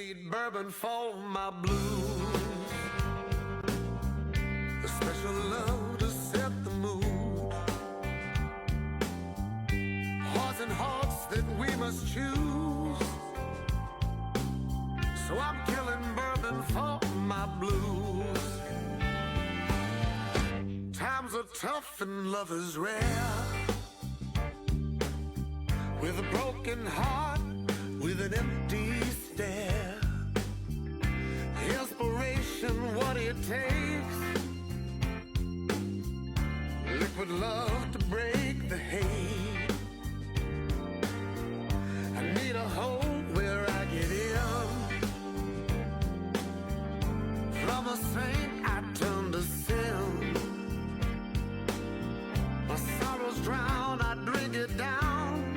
need bourbon for my blues, a special love to set the mood, hearts and hearts that we must choose. So I'm killing bourbon for my blues. Times are tough and love is rare, with a broken heart, with an empty stare. Inspiration, what it takes. Liquid love to break the hate. I need a home where I get in. From a saint I turn to sin. My sorrows drown, I drink it down.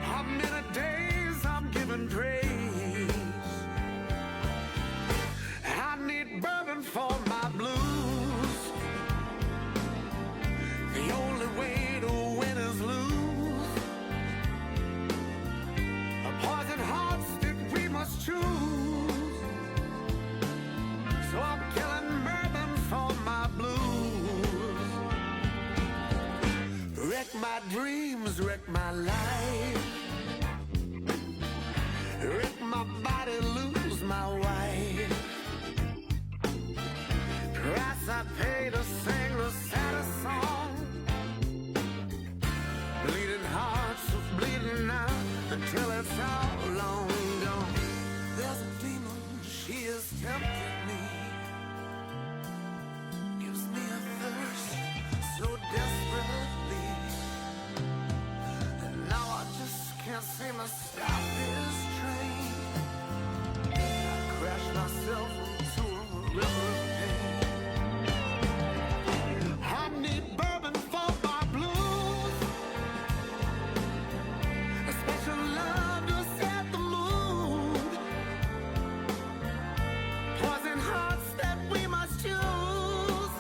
How many days I'm giving praise. I need bourbon for my blues. The only way to win is lose. A poison hearts that we must choose. So I'm killing bourbon for my blues. Wreck my dreams, wreck my life. Wreck my body, lose my wife. Price I pay to sing the saddest song. Bleeding hearts are bleeding out until it's all long gone. There's a demon, she is tempting me. Gives me a thirst so desperately. And now I just can't seem to stop this train. I crash myself into a river of pain. I need bourbon for my blues, a special love to set the mood, poison hearts that we must choose.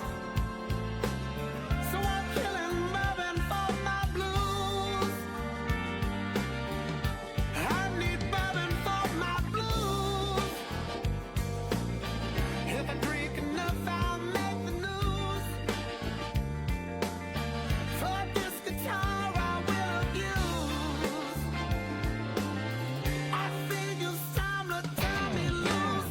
So I'm killing bourbon for my blues. I need bourbon for my blues. If I drink enough, I'll make the news. For this guitar I will abuse. I think it's time to turn me loose.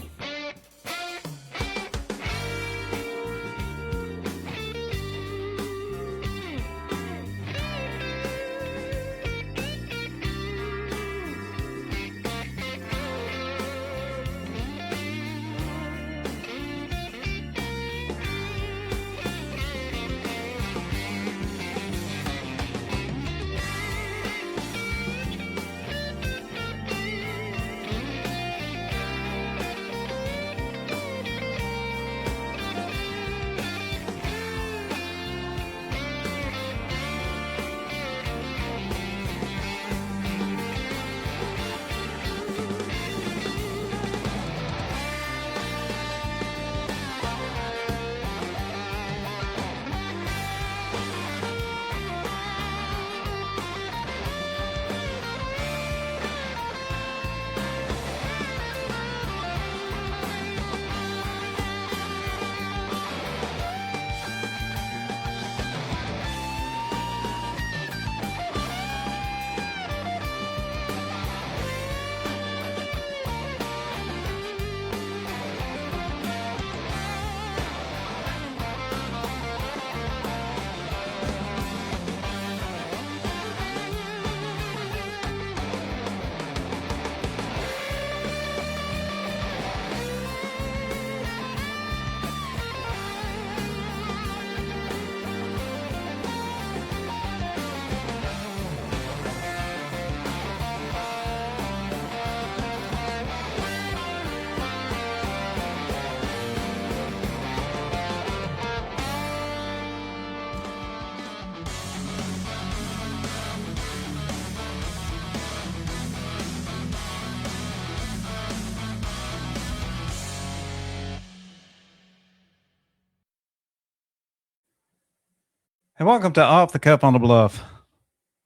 And welcome to Off the Cuff on the Bluff.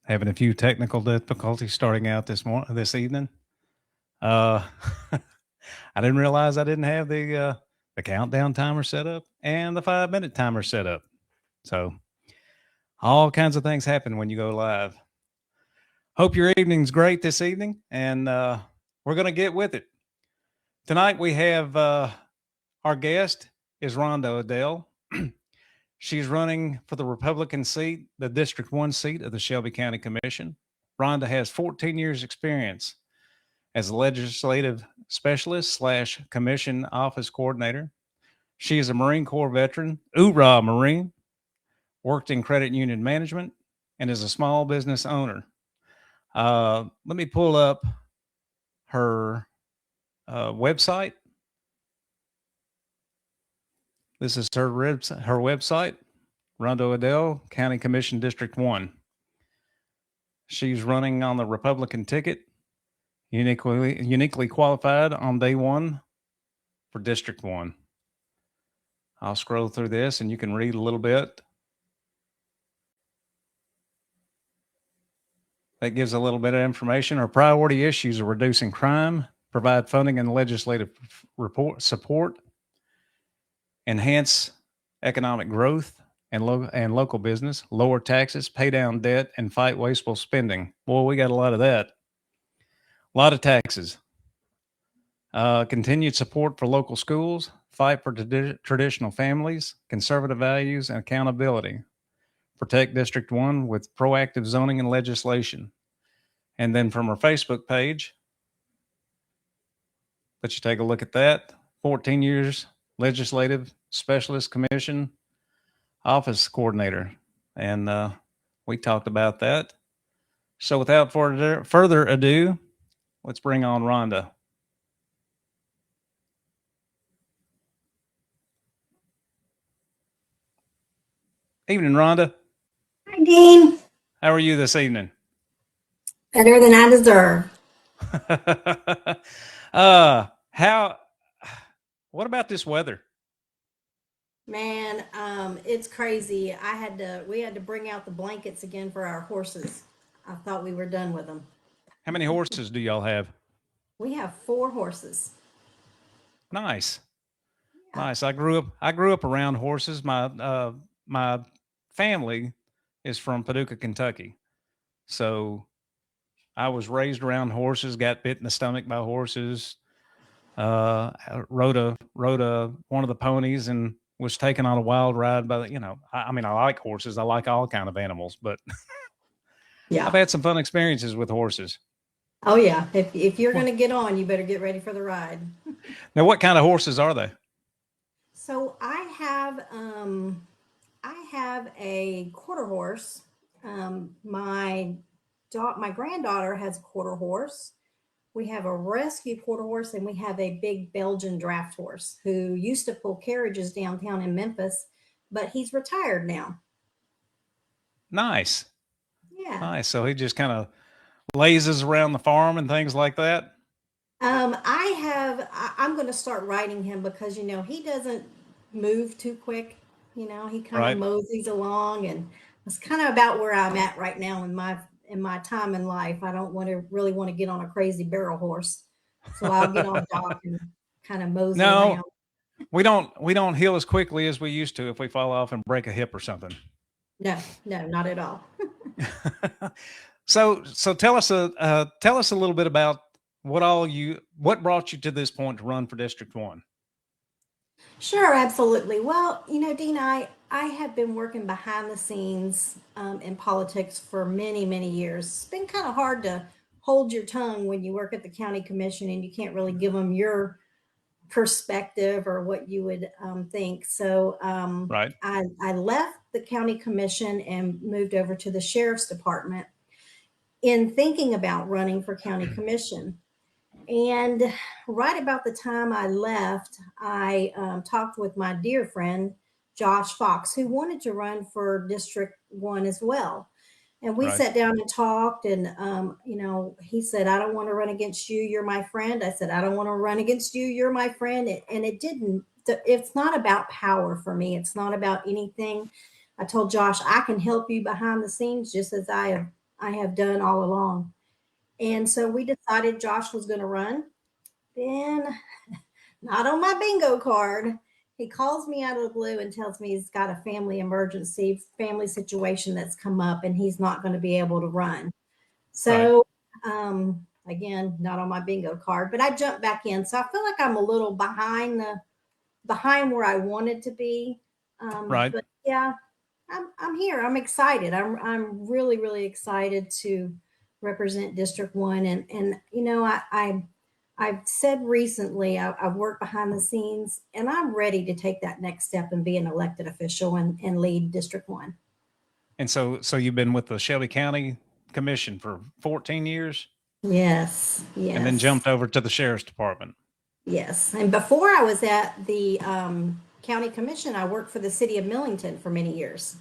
Having a few technical difficulties starting out this evening. Uh, I didn't realize I didn't have the countdown timer set up and the 5 minute timer set up. So all kinds of things happen when you go live. Hope your evening's great this evening, and we're going to get with it. Tonight we have our guest is Rhonda O'Dell. She's running for the Republican seat, the District 1 seat of the Shelby County Commission. Rhonda has 14 years experience as a legislative specialist slash commission office coordinator. She is a Marine Corps veteran, hoorah Marine, worked in credit union management, and is a small business owner. Let me pull up her website. This is her website, Rhonda O'Dell, County Commission District 1. She's running on the Republican ticket, uniquely qualified on day one for District 1. I'll scroll through this and you can read a little bit. That gives a little bit of information. Our priority issues are reducing crime, provide funding and legislative support, enhance economic growth and local business, lower taxes, pay down debt, and fight wasteful spending. Boy, we got a lot of that. A lot of taxes. Continued support for local schools, fight for traditional families, conservative values, and accountability. Protect District 1 with proactive zoning and legislation. And then from our Facebook page, let you take a look at that. 14 years legislative specialist commission office coordinator. And we talked about that. So without further ado, let's bring on Rhonda. Evening, Rhonda. Hi, Dean. How are you this evening? Better than I deserve. How? What about this weather? Man, it's crazy. We had to bring out the blankets again for our horses. I thought we were done with them. How many horses do y'all have? We have 4 horses. Nice, Yeah. nice. I grew up around horses. My family is from Paducah, Kentucky, so I was raised around horses. Got bit in the stomach by horses. Rode a one of the ponies and was taken on a wild ride by the. I mean, I like horses. I like all kind of animals, but I've Yeah. had some fun experiences with horses. Oh yeah. If you're What gonna get on, you better get ready for the ride. now? What kind of horses are they? So I have a quarter horse. My granddaughter has a quarter horse. We have a rescue quarter horse, and we have a big Belgian draft horse who used to pull carriages downtown in Memphis, but he's retired now. Nice, Yeah. nice. So he just kind of lazes around the farm and things like that, I'm going to start riding him because, he doesn't move too quick. He kind of right? moseys along, and it's kind of about where I'm at right now in my time in life. I don't really want to get on a crazy barrel horse. So I'll get on Doc and kind of mosey No, around. we don't heal as quickly as we used to if we fall off and break a hip or something. No, no, not at all. So tell us a little bit about what brought you to this point to run for District 1. Sure, absolutely. Well, Dean, I have been working behind the scenes in politics for many, many years. It's been kind of hard to hold your tongue when you work at the county commission and you can't really give them your perspective or what you would think. So Right. I left the county commission and moved over to the sheriff's department in thinking about running for county commission. And right about the time I left, I talked with my dear friend, Josh Fox, who wanted to run for District 1 as well. And we Right. sat down and talked, and, he said, I don't want to run against you. You're my friend. I said, I don't want to run against you. You're my friend. And it didn't, it's not about power for me. It's not about anything. I told Josh, I can help you behind the scenes just as I have done all along. And so we decided Josh was going to run. Then, not on my bingo card. He calls me out of the blue and tells me he's got a family emergency, family situation that's come up, and he's not going to be able to run. Right. So, again, not on my bingo card, but I jumped back in. So I feel like I'm a little behind where I wanted to be. Right. But yeah, I'm here. I'm excited. I'm really, really excited to represent District 1. And you know, I've said recently, I've worked behind the scenes, and I'm ready to take that next step and be an elected official and lead District 1. And so you've been with the Shelby County Commission for 14 years Yes, and then yes, jumped over to the Sheriff's Department. yes. And before I was at the county commission, I worked for the city of Millington for many years.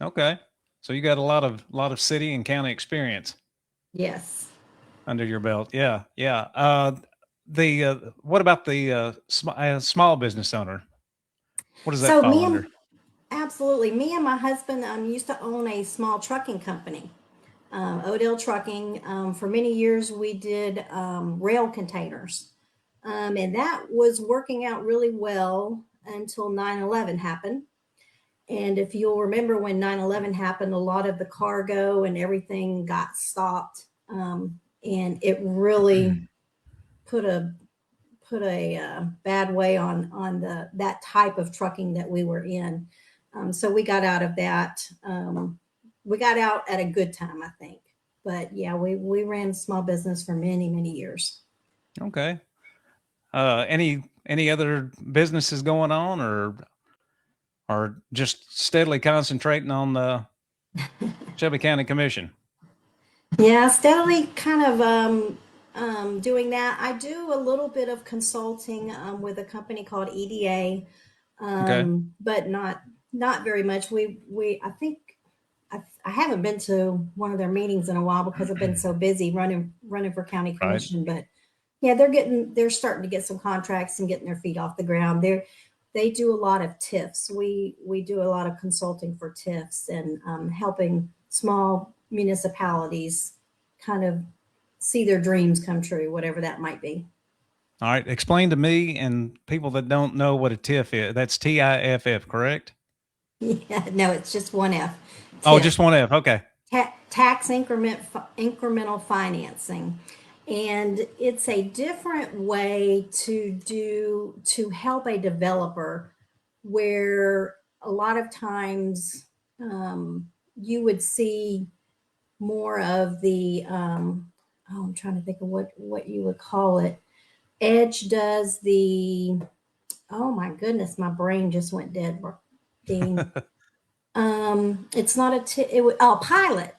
Okay. So you got a lot of city and county experience Yes. under your belt. Yeah. Yeah. What about the small business owner? What does that So fall under? absolutely, me and my husband used to own a small trucking company, O'Dell Trucking. For many years, we did rail containers, and that was working out really well until 9/11 happened. And if you'll remember when 9/11 happened, a lot of the cargo and everything got stopped, and it really put a bad way on that type of trucking that we were in. So we got out of that. We got out at a good time, I think. But yeah, we ran small business for many, many years. Okay. Any other businesses going on or just steadily concentrating on the Shelby County Commission? Yeah, steadily kind of doing that. I do a little bit of consulting with a company called EDA, Okay. but not very much. I think I haven't been to one of their meetings in a while because I've been so busy running for county Right. commission. But yeah, they're starting to get some contracts and getting their feet off the ground. They do a lot of TIFs. We do a lot of consulting for TIFs and helping small municipalities kind of see their dreams come true, whatever that might be. All right. Explain to me and people that don't know what a TIF is. That's TIFF, correct? Yeah, no, it's just one F. Oh, TIF. just one F. Okay. Tax incremental financing. And it's a different way to help a developer where a lot of times you would see more of the I'm trying to think of what you would call it. Edge does the, oh my goodness, my brain just went dead, Dean. It's not a pilot.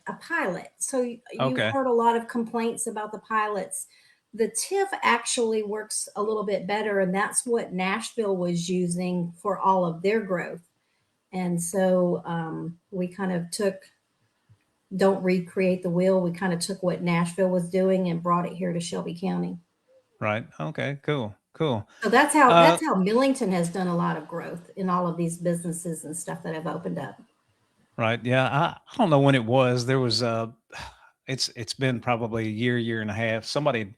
So you've Okay. heard a lot of complaints about the pilots. The TIF actually works a little bit better, and that's what Nashville was using for all of their growth. And so we kind of don't recreate the wheel. We kind of took what Nashville was doing and brought it here to Shelby County. Right. Okay. Cool. Cool. So that's how Millington has done a lot of growth in all of these businesses and stuff that have opened up. Right. Yeah. I don't know when it was. There was it's been probably a year and a half. Somebody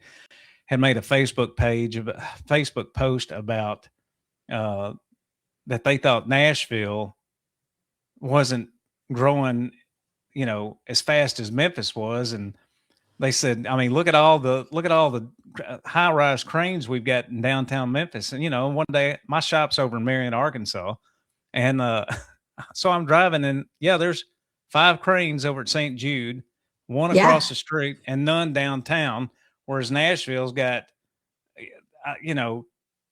had made a Facebook post about that they thought Nashville wasn't growing, as fast as Memphis was. And they said, I mean, look at all the high rise cranes we've got in downtown Memphis. And, one day my shop's over in Marion, Arkansas. And so I'm driving and yeah, there's 5 cranes over at St. Jude, one Yeah. across the street and none downtown. Whereas Nashville's got,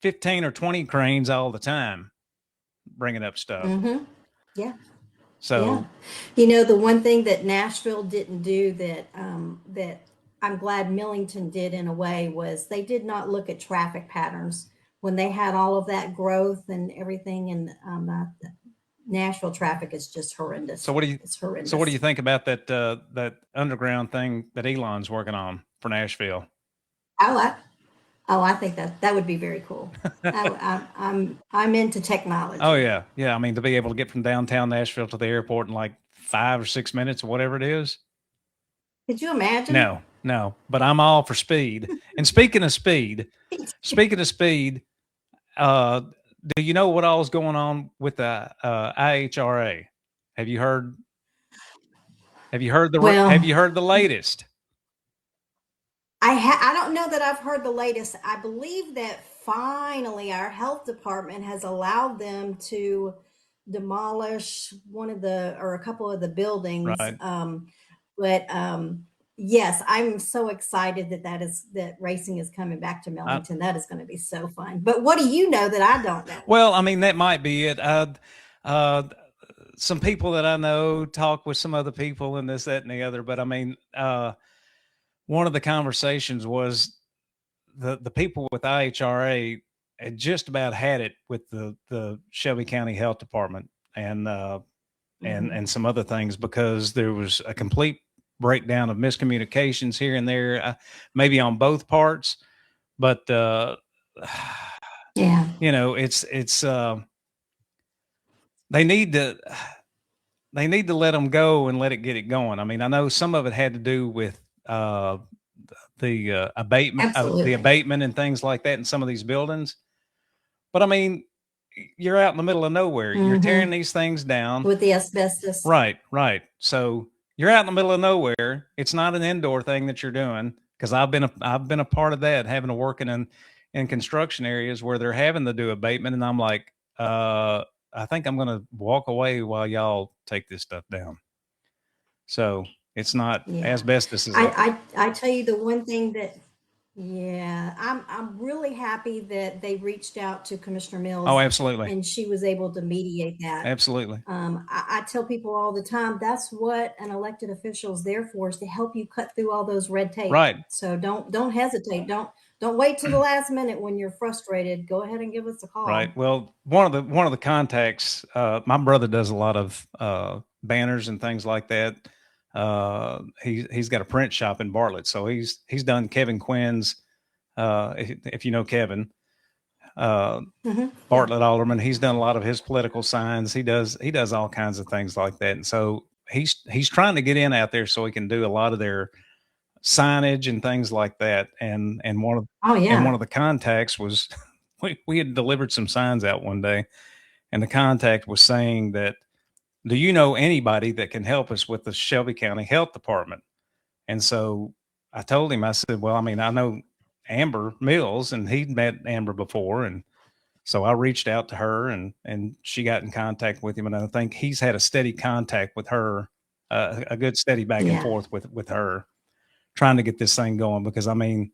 15 or 20 cranes all the time bringing up stuff. Mm-hmm. Yeah. So, yeah. The one thing that Nashville didn't do that I'm glad Millington did in a way was they did not look at traffic patterns when they had all of that growth and everything. And Nashville traffic is just horrendous. It's horrendous. So what do you think about that underground thing that Elon's working on for Nashville? I think that would be very cool. I'm into technology. Oh yeah. Yeah. I mean, to be able to get from downtown Nashville to the airport in like 5 or 6 minutes or whatever it is. Could you imagine? No, no, but I'm all for speed. And speaking of speed, uh, do you know what all is going on with the IHRA? Have you heard? Have Well, you heard the latest? I don't know that I've heard the latest. I believe that finally our health department has allowed them to demolish one of the or a couple of the buildings. Right. But yes, I'm so excited that that racing is coming back to I, Millington. That is going to be so fun. But what do you know that I don't know? well, I mean that might be it. Uh, some people that I know talk with some other people and this, that, and the other. But I mean, one of the conversations was the people with IHRA had just about had it with the Shelby County Health Department and Mhm. some other things because there was a complete breakdown of miscommunications here and there, maybe on both parts. But Yeah, it's they need to let them go and let it get it going. I mean, I know some of it had to do with the absolutely. abatement and things like that in some of these buildings. But I mean, you're out in the middle of nowhere. You're tearing Hmm. these things down. With the asbestos. Right, right. So you're out in the middle of nowhere. It's not an indoor thing that you're doing because I've been a part of that, having to work in construction areas where they're having to do abatement, and I'm like, I think I'm going to walk away while y'all take this stuff down. So it's not Yeah. asbestos is a I tell you the one thing that yeah, I'm really happy that they reached out to Commissioner oh, Mills absolutely, and she was able to mediate that. absolutely, I tell people all the time that's what an elected official is there for, is to help you cut through all those red tape. right. So don't hesitate. Don't wait to the last minute when you're frustrated. Go ahead and give us a Right. call. Well, one of the contacts, my brother does a lot of banners and things like that. He's got a print shop in Bartlett, so he's done Kevin Quinn's. If you know Kevin, uh, Yeah. Bartlett Alderman, he's done a lot of his political signs. He does all kinds of things like that, and so he's trying to get in out there so he can do a lot of their signage and things like that. Oh And yeah. one of the contacts was we had delivered some signs out one day, and the contact was saying that, do you know anybody that can help us with the Shelby County Health Department? And so I told him, I said, well, I mean, I know Amber Mills, and he'd met Amber before, and so I reached out to her, and she got in contact with him, and I think he's had a steady contact with her, a good steady back and Yeah. forth with her, trying to get this thing going. Because I mean,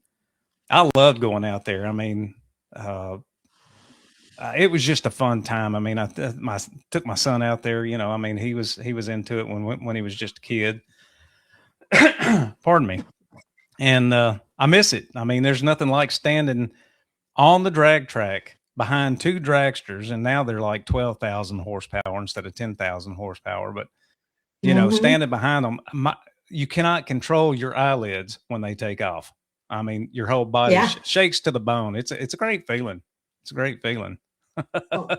I loved going out there. I mean, uh, it was just a fun time. I mean, took my son out there. I mean, he was into it when he was just a kid. Pardon me. And I miss it. I mean, there's nothing like standing on the drag track behind two dragsters, and now they're like 12,000 horsepower instead of 10,000 horsepower. But Hmm. standing behind them, you cannot control your eyelids when they take off. I mean, your whole body Yeah. shakes to the bone. It's a great feeling. It's a great feeling. Well,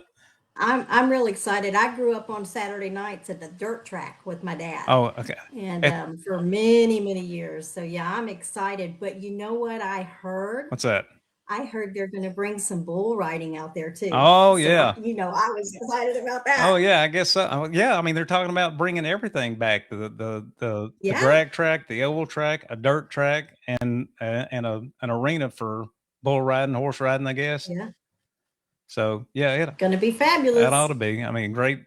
I'm really excited. I grew up on Saturday nights at the dirt track with my dad, Oh, okay. and It, for many years. So yeah, I'm excited. But you know what I heard? what's that? I heard they're going to bring some bull riding out there too. Oh So yeah. I was excited about Oh that. yeah, I guess so. Yeah, I mean they're talking about bringing everything back: the Yeah, drag track, the oval track, a dirt track, and an arena for bull riding, horse riding, I guess. yeah, So yeah, going to be that ought fabulous. to be. I mean, great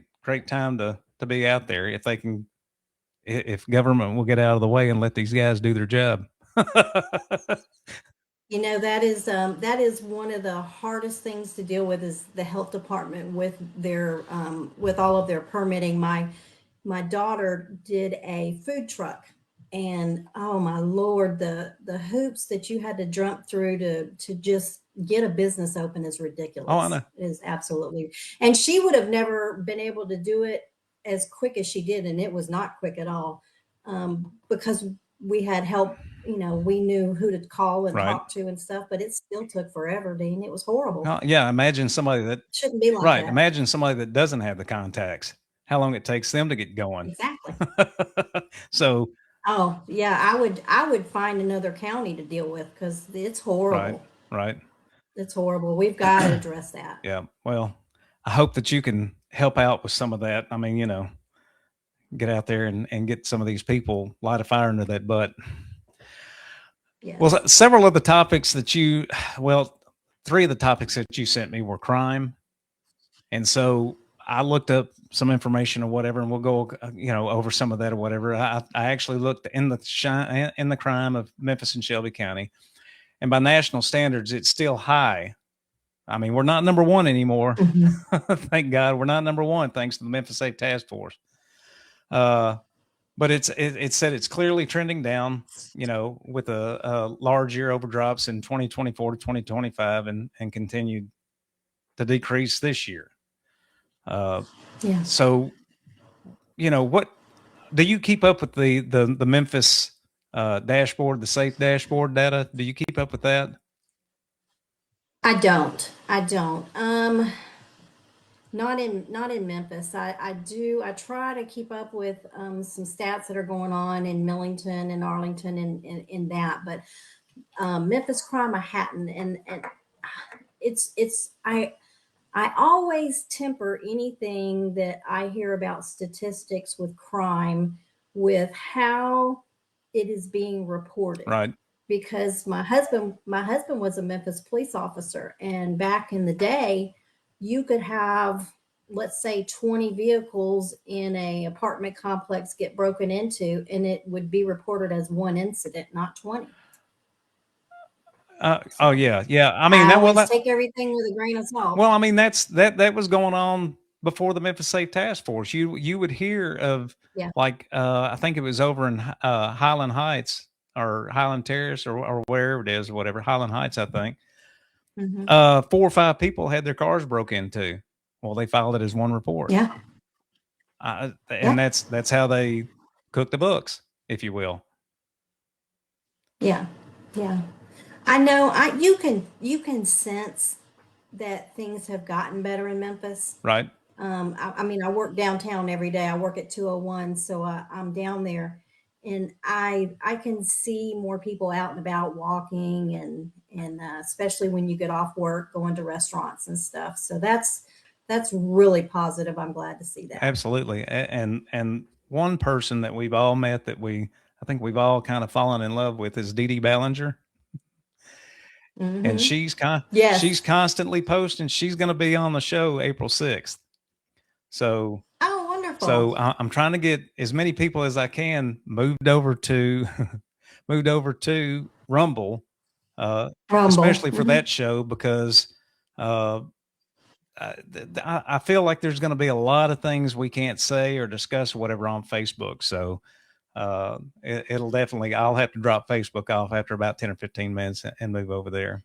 time to be out there if they can, if government will get out of the way and let these guys do their job. That is one of the hardest things to deal with, is the health department with their with all of their permitting. My daughter did a food truck, and oh my lord, the hoops that you had to jump through to just get a business open is Oh, I ridiculous. know. It is absolutely, and she would have never been able to do it as quick as she did, and it was not quick at all, because we had help. We knew who to call and Right. talk to and stuff, but it still took forever, Dean. It was horrible. Yeah. Imagine somebody that Shouldn't be like Right. that. Imagine somebody that doesn't have the contacts. How long it takes them to get going. Exactly. So Oh, yeah, I would find another county to deal with because it's Right. horrible. Right. It's horrible. We've got to address that. Yeah. Well, I hope that you can help out with some of that. I mean, get out there and get some of these people, light a fire under that butt. Well, Yes. several of the topics well, three of the topics that you sent me were crime. And so I looked up some information or whatever, and we'll go, over some of that or whatever. I actually looked in the crime of Memphis and Shelby County, and by national standards, it's still high. I mean, we're not number one anymore. Mhm. Thank God, we're not number one, thanks to the Memphis Safe Task Force. But it said it's clearly trending down. With a large year over drops in 2024 to 2025, and continued to decrease this year. Uh, Yeah. so, what do you keep up with the Memphis dashboard, the safe dashboard data? Do you keep up with that? I don't. I don't. Not in Memphis. I do. I try to keep up with some stats that are going on in Millington and Arlington and in that, but Memphis crime I hadn't, and it's I always temper anything that I hear about statistics with crime with how it is being reported. Right. Because my husband was a Memphis police officer, and back in the day, you could have, let's say, 20 vehicles in a apartment complex get broken into, and it would be reported as one incident, not 20. Oh So yeah, yeah. I mean I that. always take everything with a grain of salt. Well, I mean that was going on before the Memphis Safe Task Force. You would hear of, Yeah. like, I think it was over in Highland Heights or Highland Terrace, or wherever it is, or whatever, Highland Heights, I think. Hmm. 4 or 5 people had their cars broke into. Well, they filed it as one report. Yeah. And Yeah. that's how they cook the books, if you will. Yeah. Yeah. I know. You can sense that things have gotten better in Memphis. Right. I mean, I work downtown every day. I work at 201, so I'm down there, and I can see more people out and about walking, and especially when you get off work, going to restaurants and stuff. So that's really positive. I'm glad to see that. Absolutely. And one person that we've all met that I think we've all kind of fallen in love with is Dee Dee Ballinger. And Hmm. she's Yes. constantly posting. She's going to be on the show April 6th. So Oh, wonderful. I'm trying to get as many people as I can moved over to moved over to Rumble, Rumble. especially for that show, because uh, I feel like there's going to be a lot of things we can't say or discuss or whatever on Facebook. So it'll definitely, I'll have to drop Facebook off after about 10 or 15 minutes and move over there.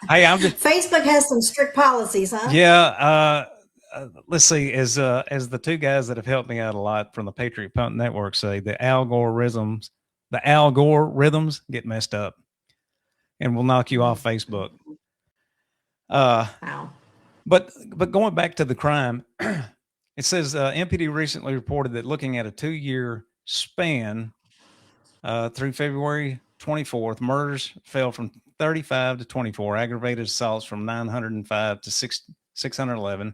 Hey, I'm just, Facebook has some strict policies, huh? yeah. Let's see, as the two guys that have helped me out a lot from the Patriot Pump Network say, the algorithms get messed up and will knock you off Facebook. Wow. But going back to the crime, it says MPD recently reported that looking at a 2-year span through February 24th, murders fell from 35 to 24, aggravated assaults from 905 to 611,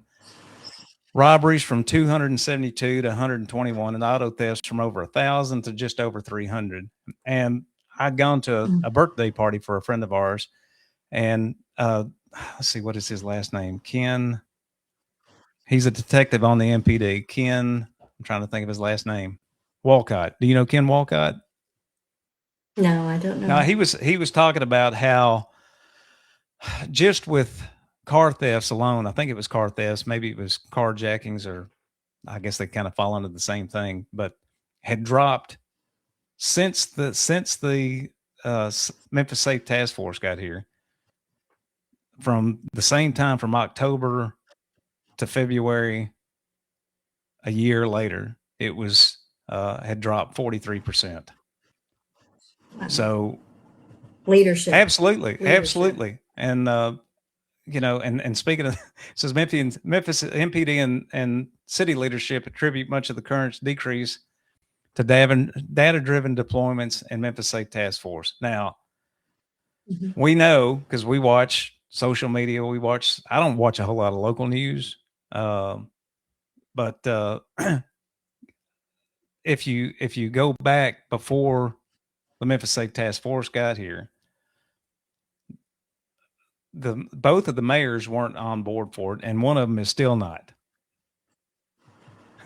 robberies from 272 to 121, and auto thefts from over 1,000 to just over 300. And I'd gone to a birthday party for a friend of ours, and let's see, what is his last name? Ken. He's a detective on the MPD. Ken, I'm trying to think of his last name. Walcott. Do you know Ken Walcott? No, I don't No, know. he was talking about how just with car thefts alone, I think it was car thefts, maybe it was carjackings, or I guess they kind of fall under the same thing, but had dropped since the Memphis Safe Task Force got here. From the same time, from October to February, a year later, it was had dropped 43%. Wow. So Leadership. absolutely. And and speaking of, it says Memphis MPD and city leadership attribute much of the current decrease to data-driven deployments and Memphis Safe Task Force. Now, we know because we watch social media. I don't watch a whole lot of local news, but if you go back before the Memphis Safe Task Force got here, both of the mayors weren't on board for it, and one of them is still not.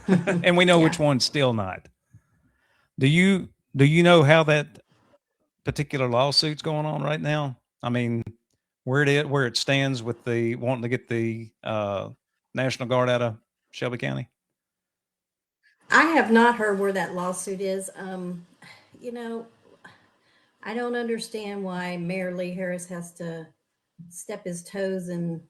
And we know which one's still not. Do you know how that particular lawsuit's going on right now? I mean, where it stands with the wanting to get the National Guard out of Shelby County? I have not heard where that lawsuit is. You know, I don't understand why Mayor Lee Harris has to step his toes in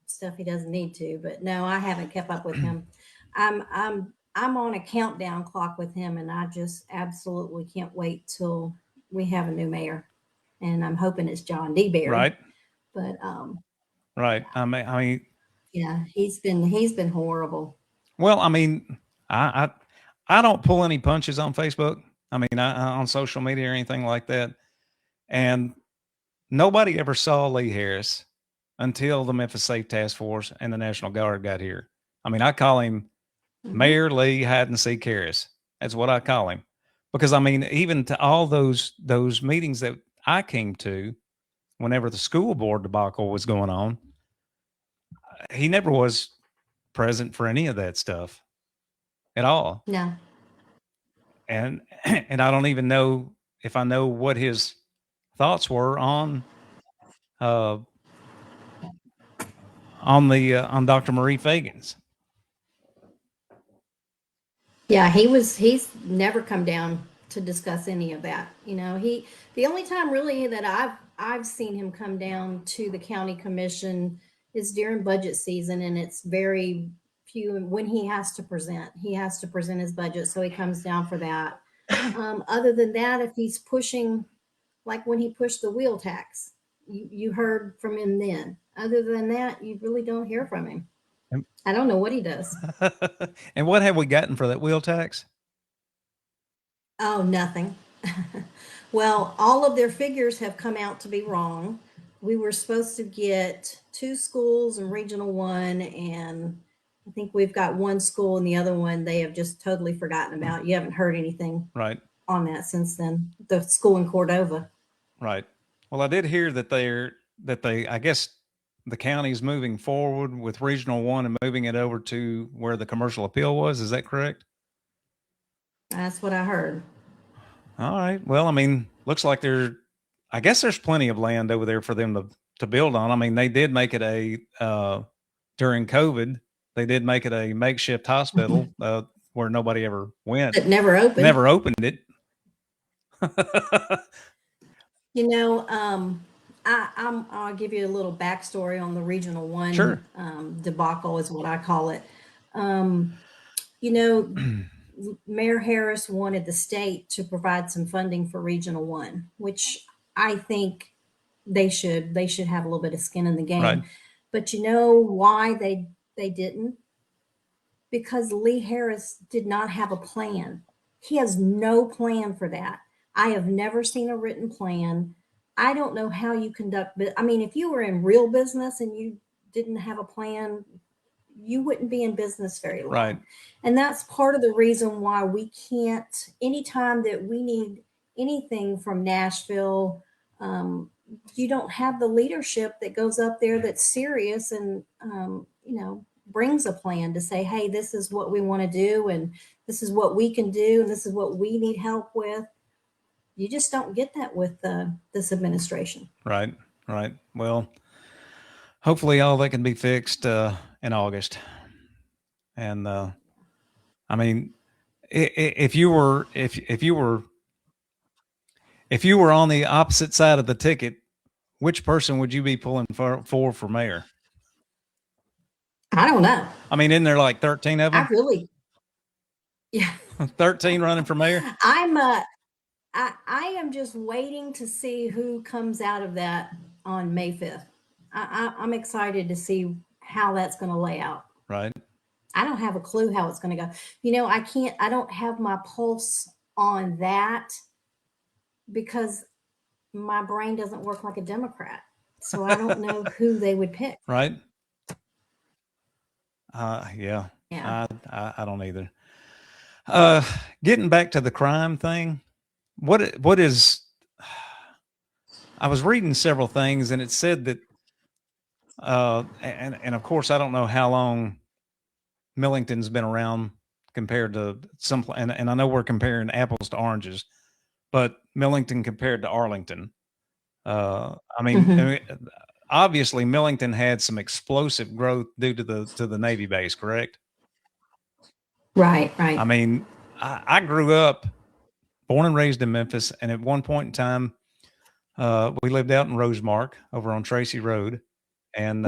stuff he doesn't need to. But no, I haven't kept up with him. I'm on a countdown clock with him, and I just absolutely can't wait till we have a new mayor. And I'm hoping it's John D. Barry. Right. But right. I mean, yeah, he's been horrible. Well, I mean, I don't pull any punches on Facebook. I mean, on social media or anything like that. And nobody ever saw Lee Harris until the Memphis Safe Task Force and the National Guard got here. I mean, I call him Mayor Lee Hide and Seek Harris. That's what I call him. Because I mean, even to all those meetings that I came to whenever the school board debacle was going on, he never was present for any of that stuff at all. No. And I don't even know if I know what his thoughts were on Dr. Marie Fagan's. Yeah, he's never come down to discuss any of that. You know, the only time really that I've seen him come down to the county commission is during budget season, and it's very few. And when he has to present his budget, so he comes down for that. Other than that, if he's pushing, like when he pushed the wheel tax, you heard from him then. Other than that, you really don't hear from him. I don't know what he does. And what have we gotten for that wheel tax? Oh, nothing. Well, all of their figures have come out to be wrong. We were supposed to get 2 schools in Regional 1, and I think we've got 1 school, and the other one they have just totally forgotten about. You haven't heard anything right on that since then. The school in Cordova. Right. Well, I did hear that I guess the county's moving forward with Regional 1 and moving it over to where the commercial appeal was. Is that correct? That's what I heard. All right. Well, I mean, looks like I guess there's plenty of land over there for them to build on. I mean, they did make it during COVID, they did make it a makeshift hospital where nobody ever went. It never opened. Never opened it. You know, I'll give you a little backstory on the Regional 1 Sure. Debacle is what I call it. You know, Mayor Harris wanted the state to provide some funding for Regional 1, which I think they should have a little bit of skin in the game. Right. But you know why they didn't? Because Lee Harris did not have a plan. He has no plan for that. I have never seen a written plan. I don't know how you conduct, but I mean, if you were in real business and you didn't have a plan, you wouldn't be in business very long. Right. And that's part of the reason why we can't, anytime that we need anything from Nashville, you don't have the leadership that goes up there that's serious and, you know, brings a plan to say, hey, this is what we want to do, and this is what we can do, and this is what we need help with. You just don't get that with this administration. Right. Right. Well, hopefully all that can be fixed in August. And I mean, if you were on the opposite side of the ticket, which person would you be pulling for mayor? I don't know. I mean, isn't there like 13 of them? Yeah. 13 running for mayor? I am just waiting to see who comes out of that on May 5th. I'm excited to see how that's going to lay out. Right. I don't have a clue how it's going to go. You know, I don't have my pulse on that because my brain doesn't work like a Democrat. So I don't know who they would pick. Right. Yeah. Yeah. I don't either. Getting back to the crime thing, what is, I was reading several things and it said that, and of course, I don't know how long Millington's been around compared to some, and I know we're comparing apples to oranges, but Millington compared to Arlington. I mean, obviously Millington had some explosive growth due to the Navy base, correct? Right, right. I mean, I grew up, born and raised in Memphis, and at one point in time, we lived out in Rosemark over on Tracy Road, and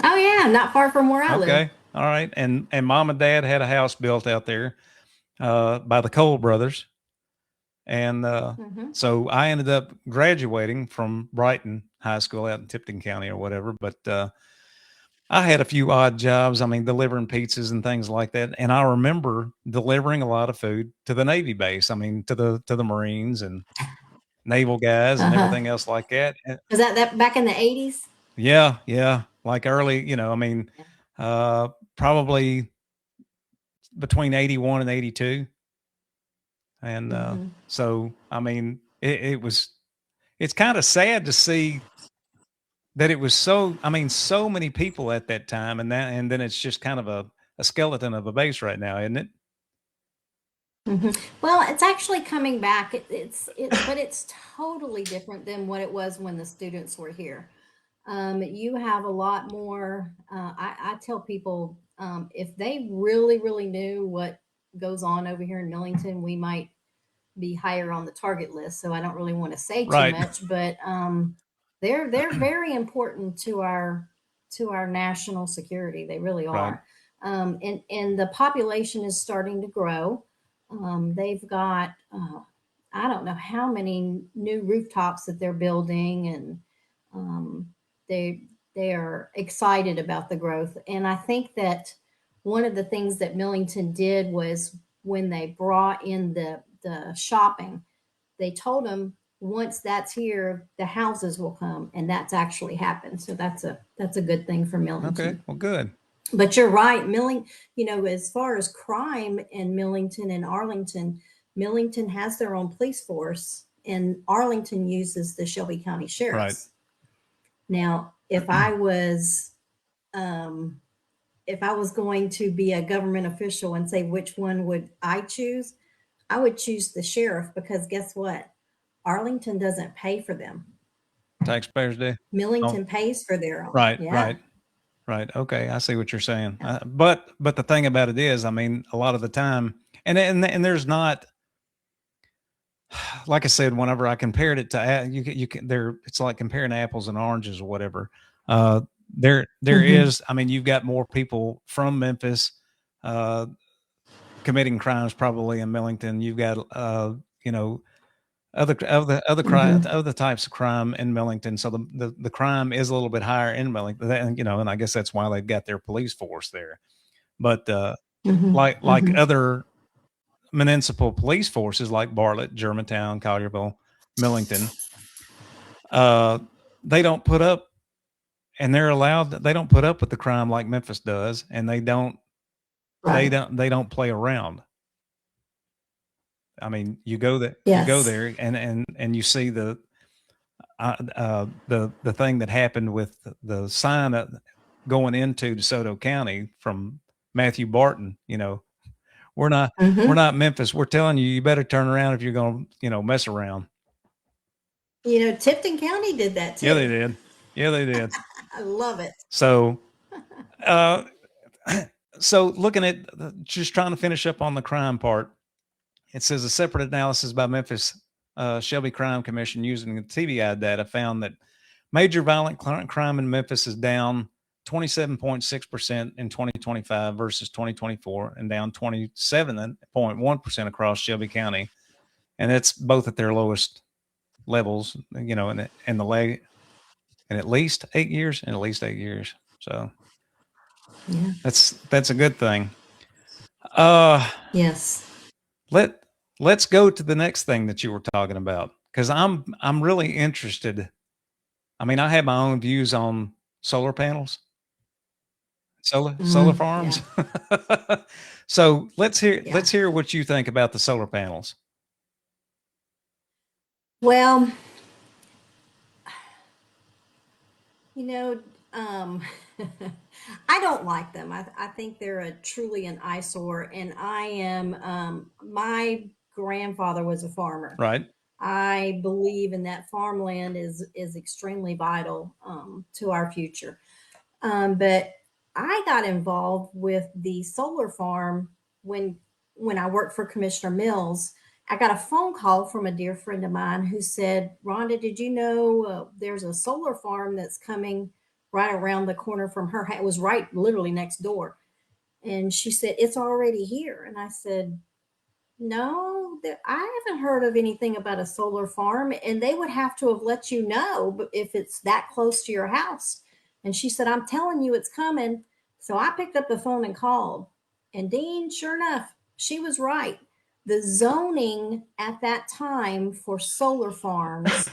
Oh yeah, not far from where I live. okay, all right, and mom and dad had a house built out there by the Cole brothers, and so I ended up graduating from Brighton High School out in Tipton County or whatever, but I had a few odd jobs. I mean, delivering pizzas and things like that. And I remember delivering a lot of food to the Navy base. I mean, to the Marines and naval guys and everything else like that. Was that back in the 80s? Yeah, yeah. Like early, I mean, probably between 81 and 82. And so, I mean, it's kind of sad to see that it was so many people at that time, and then it's just kind of a skeleton of a base right now, isn't it? Well, it's actually coming back. But it's totally different than what it was when the students were here. You have a lot more. I tell people if they really, really knew what goes on over here in Millington, we might be higher on the target list. So I don't really want to say too Right. much, but they're very important to our national security. They really are. Right. And the population is starting to grow. They've got I don't know how many new rooftops that they're building, and they are excited about the growth. And I think that one of the things that Millington did was when they brought in the shopping, they told them once that's here, the houses will come, and that's actually happened. So that's a good thing for Millington. Okay. Well, good. But you're right, as far as crime in Millington and Arlington, Millington has their own police force, and Arlington uses the Shelby County Sheriffs. Right. Now, if I was going to be a government official and say which one would I choose, I would choose the sheriff, because guess what? Arlington doesn't pay for them. Taxpayers do. Millington pays for their own. Right. Yeah. Right. Okay. I see what you're saying. But the thing about it is, I mean, a lot of the time, and there's not, like I said, whenever I compared it to, you can it's like comparing apples and oranges or whatever. There is, I mean, you've got more people from Memphis committing crimes probably in Millington. You've got other types of crime in Millington. So the crime is a little bit higher in Millington, and I guess that's why they've got their police force there. But like other municipal police forces like Bartlett, Germantown, Collierville, Millington, they don't put up, and they don't put up with the crime like Memphis does, and they don't play around. I mean, you go there, and you see the thing that happened with the sign going into DeSoto County from Matthew Barton. We're not Memphis. We're telling you, you better turn around if you're going to mess around. Tipton County did that too. Yeah, they did. I love it. So, so looking at just trying to finish up on the crime part, it says a separate analysis by Memphis Shelby Crime Commission using the TBI data found that major violent crime in Memphis is down 27.6% in 2025 versus 2024, and down 27.1% across Shelby County. And it's both at their lowest levels, in at least 8 years, So that's a good thing. Yes. let's go to the next thing that you were talking about, because I'm really interested. I mean, I have my own views on solar panels, solar Yeah. farms. So Yeah. let's hear what you think about the solar panels. Well, you know, um, I don't like them. I think they're truly an eyesore. And I am, my grandfather was a farmer. Right. I believe in that farmland is extremely vital to our future. But I got involved with the solar farm when when I worked for Commissioner Mills. I got a phone call from a dear friend of mine who said, "Rhonda, did you know there's a solar farm that's coming right around the corner from her house? It was right literally next door." And she said, "It's already here." And I said, "No, I haven't heard of anything about a solar farm, and they would have to have let you know if it's that close to your house." And she said, "I'm telling you, it's coming." So I picked up the phone and called. And Dean, sure enough, she was right. The zoning at that time for solar farms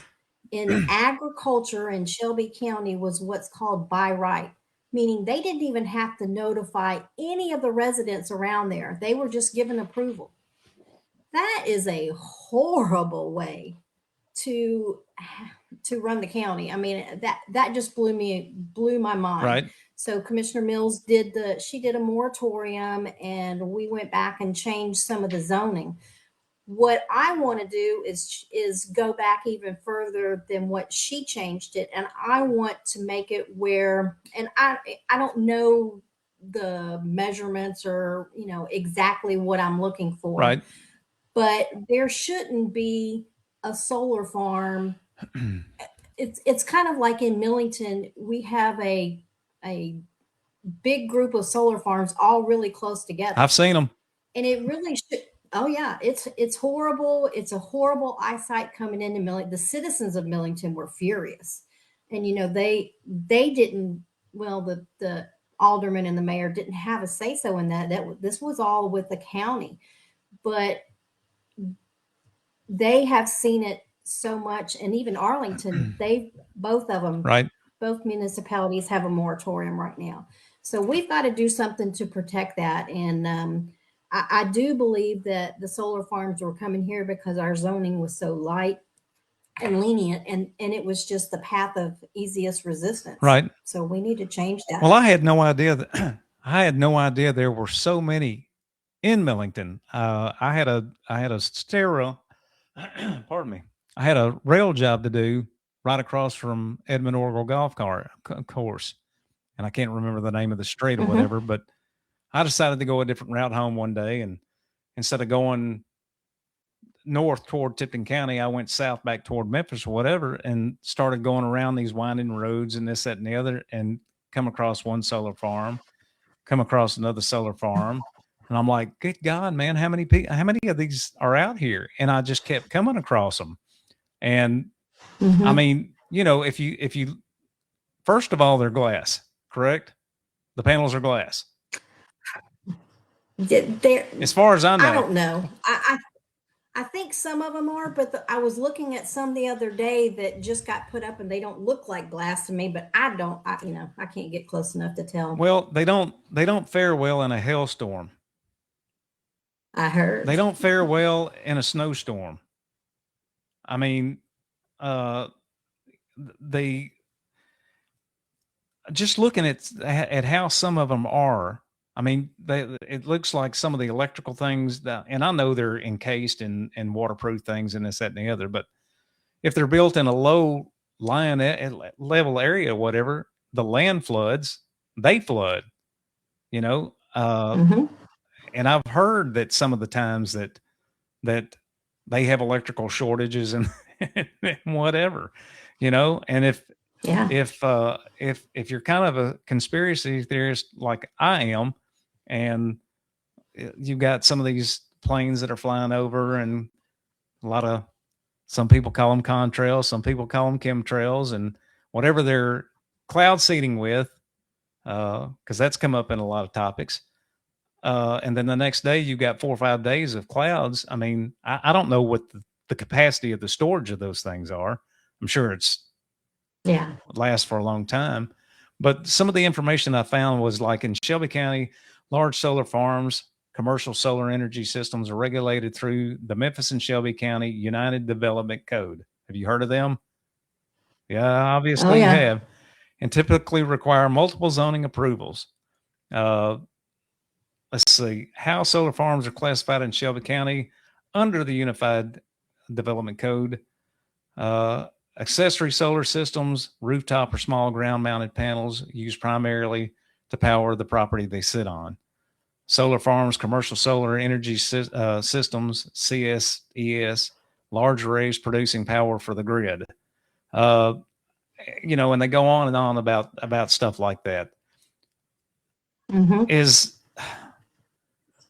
in agriculture in Shelby County was what's called by right, meaning they didn't even have to notify any of the residents around there. They were just given approval. That is a horrible way to to run the county. I mean, that just blew my mind. Right. So Commissioner Mills did a moratorium, and we went back and changed some of the zoning. What I want to do is go back even further than what she changed it, and I want to make it where, and I don't know the measurements or exactly what I'm looking for, Right. but there shouldn't be a solar farm. It's kind of like in Millington, we have a big group of solar farms all really close together. I've seen them. And it really should. Oh yeah, it's horrible. It's a horrible eyesight coming into Millington. The citizens of Millington were furious, and they didn't. Well, the alderman and the mayor didn't have a say so in that. This was all with the county, but they have seen it so much, and even Arlington, they both of them, Right. both municipalities have a moratorium right now. So we've got to do something to protect that. And I do believe that the solar farms were coming here because our zoning was so light and lenient, and it was just the path of easiest resistance. Right. So we need to change that. Well, I had no idea that I had no idea there were so many in Millington. I had a sterile, pardon me. I had a rail job to do right across from Edmund Orville course, and I can't remember the name of the street or Mhm. whatever. But I decided to go a different route home one day, and instead of going north toward Tipton County, I went south back toward Memphis or whatever, and started going around these winding roads and this, that, and the other, and come across one solar farm, come across another solar farm. And I'm like, good God, man, how many of these are out here? And I just kept coming across them. And Mhm. I mean, if you, first of all, they're glass, correct? The panels are glass. As far as I know. I don't know. I think some of them are, but I was looking at some the other day that just got put up, and they don't look like glass to me. But I can't get close enough to tell. Well, they don't fare well in a hailstorm. I heard They don't fare well in a snowstorm. I mean, they just looking at how some of them are. I mean, it looks like some of the electrical things and I know they're encased in waterproof things and this, that, and the other, but if they're built in a low lying level area, whatever, the land floods, they flood, Mhm. and I've heard that some of the times that they have electrical shortages and whatever, and Yeah. if you're kind of a conspiracy theorist like I am, and you've got some of these planes that are flying over, and some people call them contrails, some people call them chemtrails, and whatever they're cloud seeding with, because that's come up in a lot of topics. and then the next day you got 4 or 5 days of clouds. I mean, I don't know what the capacity of the storage of those things are. I'm sure it's Yeah. lasts for a long time. But some of the information I found was like in Shelby County, large solar farms, commercial solar energy systems are regulated through the Memphis and Shelby County United Development Code. Have you heard of them? Yeah, Oh, obviously you yeah. have, and typically require multiple zoning approvals. Uh, let's see how solar farms are classified in Shelby County under the Unified Development Code. Uh, accessory solar systems, rooftop or small ground mounted panels used primarily to power the property they sit on. Solar farms, commercial solar energy systems, CSES, large arrays producing power for the grid. Uh, and they go on and on about stuff like that. Mm-hmm. Is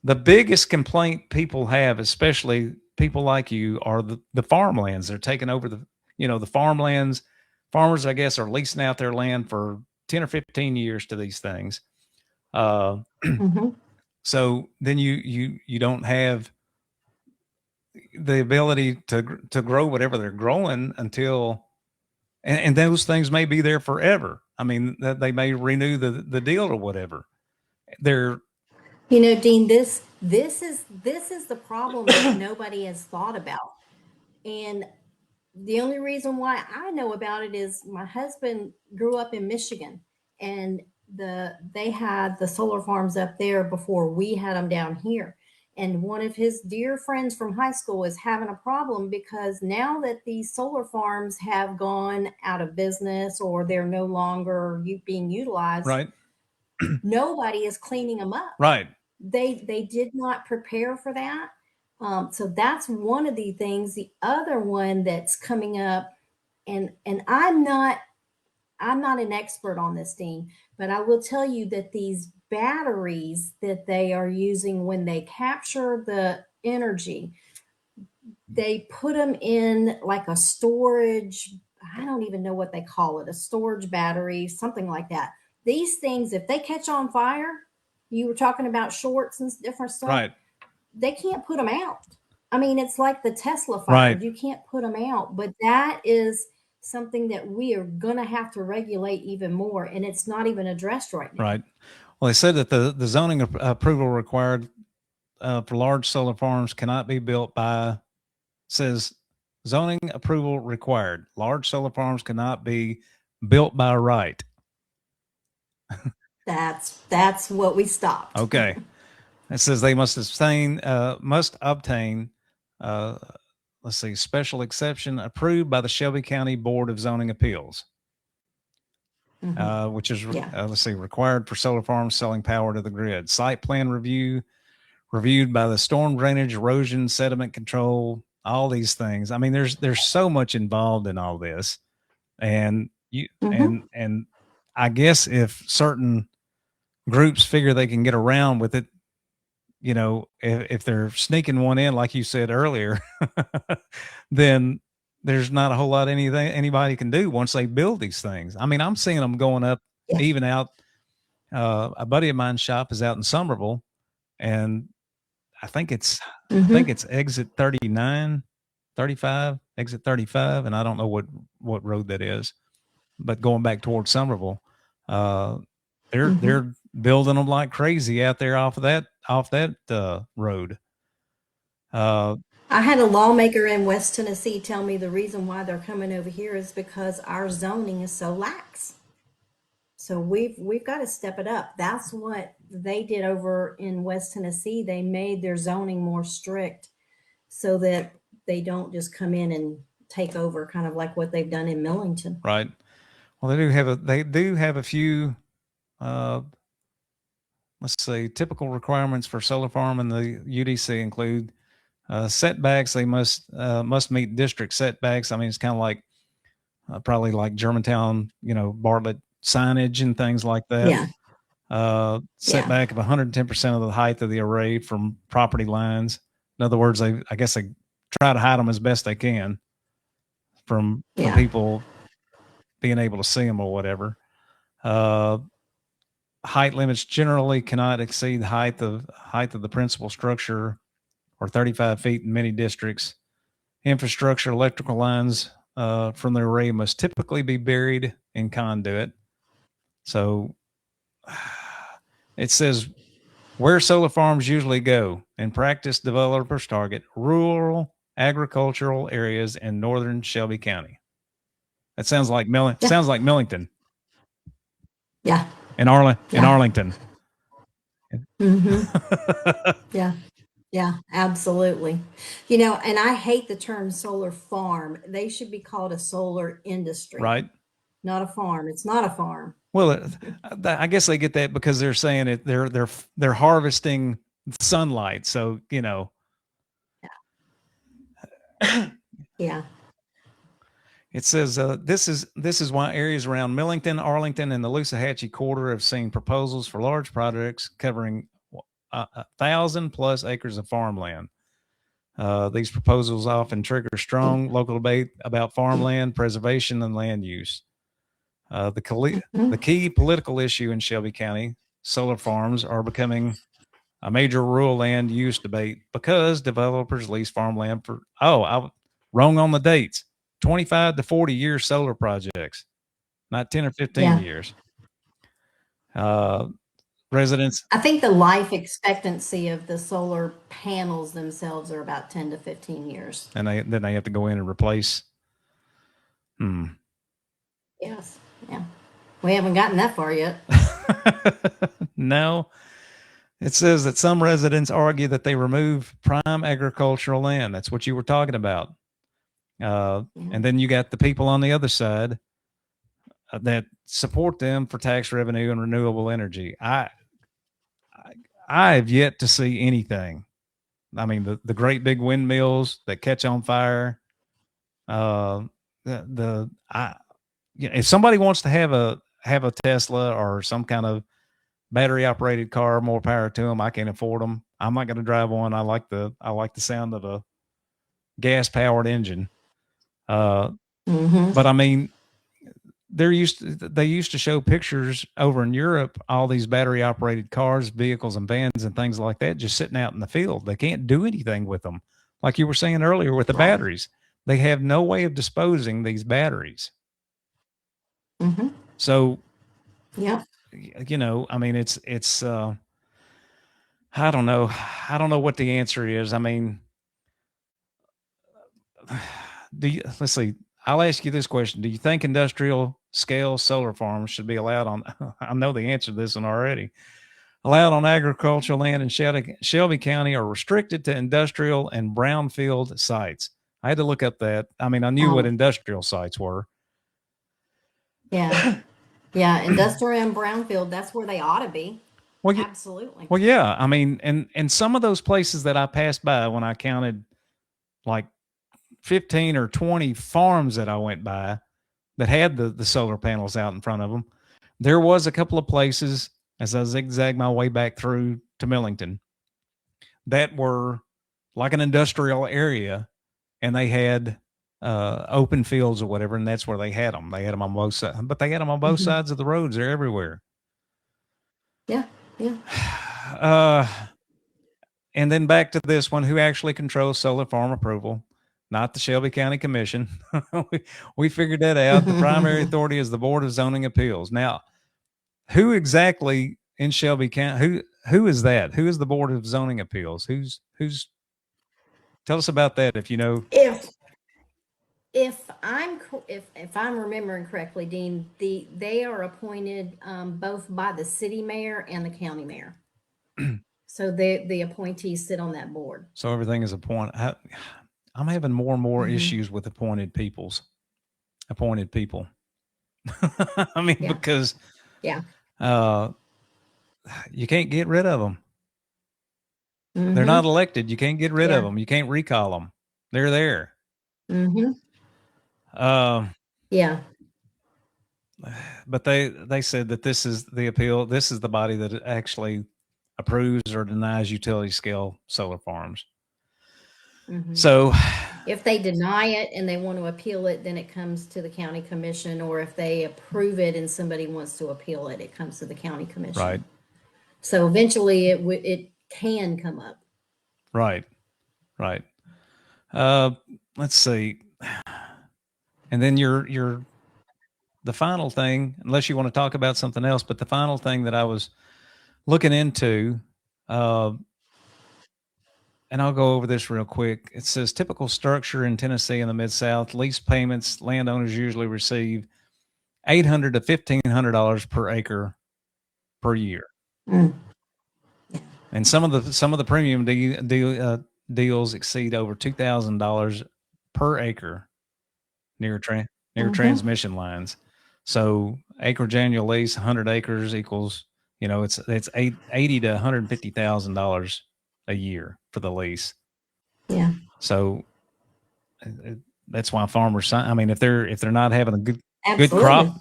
the biggest complaint people have, especially people like you, are the farmlands. They're taking over the farmlands. Farmers, I guess, are leasing out their land for 10 or 15 years to these things. Mm-hmm. So then you don't have the ability to grow whatever they're growing until, and those things may be there forever. I mean, that they may renew the deal or whatever. They're Dean, this is the problem that nobody has thought about. And the only reason why I know about it is my husband grew up in Michigan, and they had the solar farms up there before we had them down here. And one of his dear friends from high school is having a problem because now that these solar farms have gone out of business or they're no longer being utilized, right, nobody is cleaning them up. right. They did not prepare for that. So that's one of the things. The other one that's coming up, and I'm not an expert on this, Dean, but I will tell you that these batteries that they are using when they capture the energy, they put them in like a storage, I don't even know what they call it, a storage battery, something like that. These things, if they catch on fire, you were talking about shorts and different stuff, Right. they can't put them out. I mean, it's like the Tesla fire. Right. You can't put them out, but that is something that we are going to have to regulate even more, and it's not even addressed right now. Right. Well, they said that the zoning approval required for large solar farms cannot be built by, says zoning approval required. Large solar farms cannot be built by right. That's what we stopped. Okay. It says they must obtain, let's see, special exception approved by the Shelby County Board of Zoning Appeals, which is, Yeah. let's see, required for solar farms selling power to the grid. Site plan review, reviewed by the storm drainage, erosion, sediment control, all these things. I mean, there's so much involved in all this. And and I guess if certain groups figure they can get around with it, if they're sneaking one in, like you said earlier, then there's not a whole lot anything anybody can do once they build these things. I mean, I'm seeing them going up, Yeah. even out. A buddy of mine's shop is out in Somerville, and I think it's exit 39, 35, exit 35, and I don't know what road that is, but going back towards Somerville, they're building them like crazy out there off that road. I had a lawmaker in West Tennessee tell me the reason why they're coming over here is because our zoning is so lax. So we've got to step it up. That's what they did over in West Tennessee. They made their zoning more strict so that they don't just come in and take over, kind of like what they've done in Millington. Right. Well, they do have a few, let's see, typical requirements for solar farm in the UDC include setbacks. They must meet district setbacks. I mean, it's kind of like probably like Germantown, Bartlett signage and things like that. Yeah. Setback of 110% of the height of the array from property lines. In other words, I guess they try to hide them as best they can from people being able to see them or whatever. height limits generally cannot exceed the height of the principal structure, or 35 feet in many districts. Infrastructure, electrical lines from the array must typically be buried in conduit. So it says where solar farms usually go. In practice, developers target rural agricultural areas in northern Shelby County. That sounds like sounds like Millington. Yeah. In Arlington. Yeah. Yeah, absolutely. And I hate the term solar farm. They should be called a solar industry. Right. Not a farm. It's not a farm. Well, I guess they get that because they're saying it. They're harvesting sunlight. So Yeah. It says this is why areas around Millington, Arlington, and the Loosahachie Quarter have seen proposals for large projects covering 1,000+ acres of farmland. These proposals often trigger strong local debate about farmland preservation and land use. The key political issue in Shelby County, solar farms are becoming a major rural land use debate because developers lease farmland for, I wrong on the dates, 25 to 40 year solar projects, not 10 or 15 years. Residents, I think the life expectancy of the solar panels themselves are about 10 to 15 years. And then they have to go in and replace. Yes. Yeah. We haven't gotten that far yet. No. It says that some residents argue that they remove prime agricultural land. That's what you were talking about. And then you got the people on the other side that support them for tax revenue and renewable energy. I have yet to see anything. I mean, the great big windmills that catch on fire. If somebody wants to have a Tesla or some kind of battery operated car, more power to them. I can't afford them. I'm not going to drive one. I like the sound of a gas powered engine. But I mean, they used to show pictures over in Europe, all these battery operated cars, vehicles and vans and things like that, just sitting out in the field. They can't do anything with them. Like you were saying earlier with the batteries, they have no way of disposing these batteries. So, yeah, I mean, it's I don't know what the answer is. I mean, let's see. I'll ask you this question. Do you think industrial scale solar farms should be allowed on, I know the answer to this one already, allowed on agricultural land in Shelby County, or restricted to industrial and brownfield sites? I had to look up that. I mean, I knew what industrial sites were. Yeah. Yeah. Industrial and brownfield, that's where they ought to be. Well, absolutely. Well, yeah. I mean, and some of those places that I passed by when I counted like 15 or 20 farms that I went by that had the solar panels out in front of them, there was a couple of places as I zigzagged my way back through to Millington that were like an industrial area, and they had open fields or whatever, and that's where they had them. They had them on both sides, but they had them on both sides of the roads. They're everywhere. Yeah. And then back to this one: who actually controls solar farm approval? Not the Shelby County Commission. we figured that out. The primary authority is the Board of Zoning Appeals. Now, who exactly in Shelby County? Who is that? Who is the Board of Zoning Appeals? Who's? Tell us about that, if you know. If I'm remembering correctly, Dean, they are appointed both by the city mayor and the county mayor. So the appointees sit on that board. So everything is appointed. I'm having more and more issues with appointed people. I mean, because you can't get rid of them. They're not elected. You can't get rid of them. You can't recall them. They're there. But they said that this is the appeal. This is the body that actually approves or denies utility scale solar farms. So If they deny it and they want to appeal it, then it comes to the county commission, or if they approve it and somebody wants to appeal it, it comes to the county commission. Right. So eventually it can come up. Right. Right. Let's see. And then the final thing, unless you want to talk about something else, but the final thing that I was looking into, and I'll go over this real quick. It says typical structure in Tennessee in the Mid-South, lease payments, landowners usually receive $800 to $1,500 per acre per year. Mm. And some of the premium deals exceed over $2,000 per acre near transmission lines. So acreage annual lease, 100 acres equals, it's $80,000 to $150,000 a year for the lease. Yeah. So that's why farmers, I mean, if they're not having a good Absolutely. crop,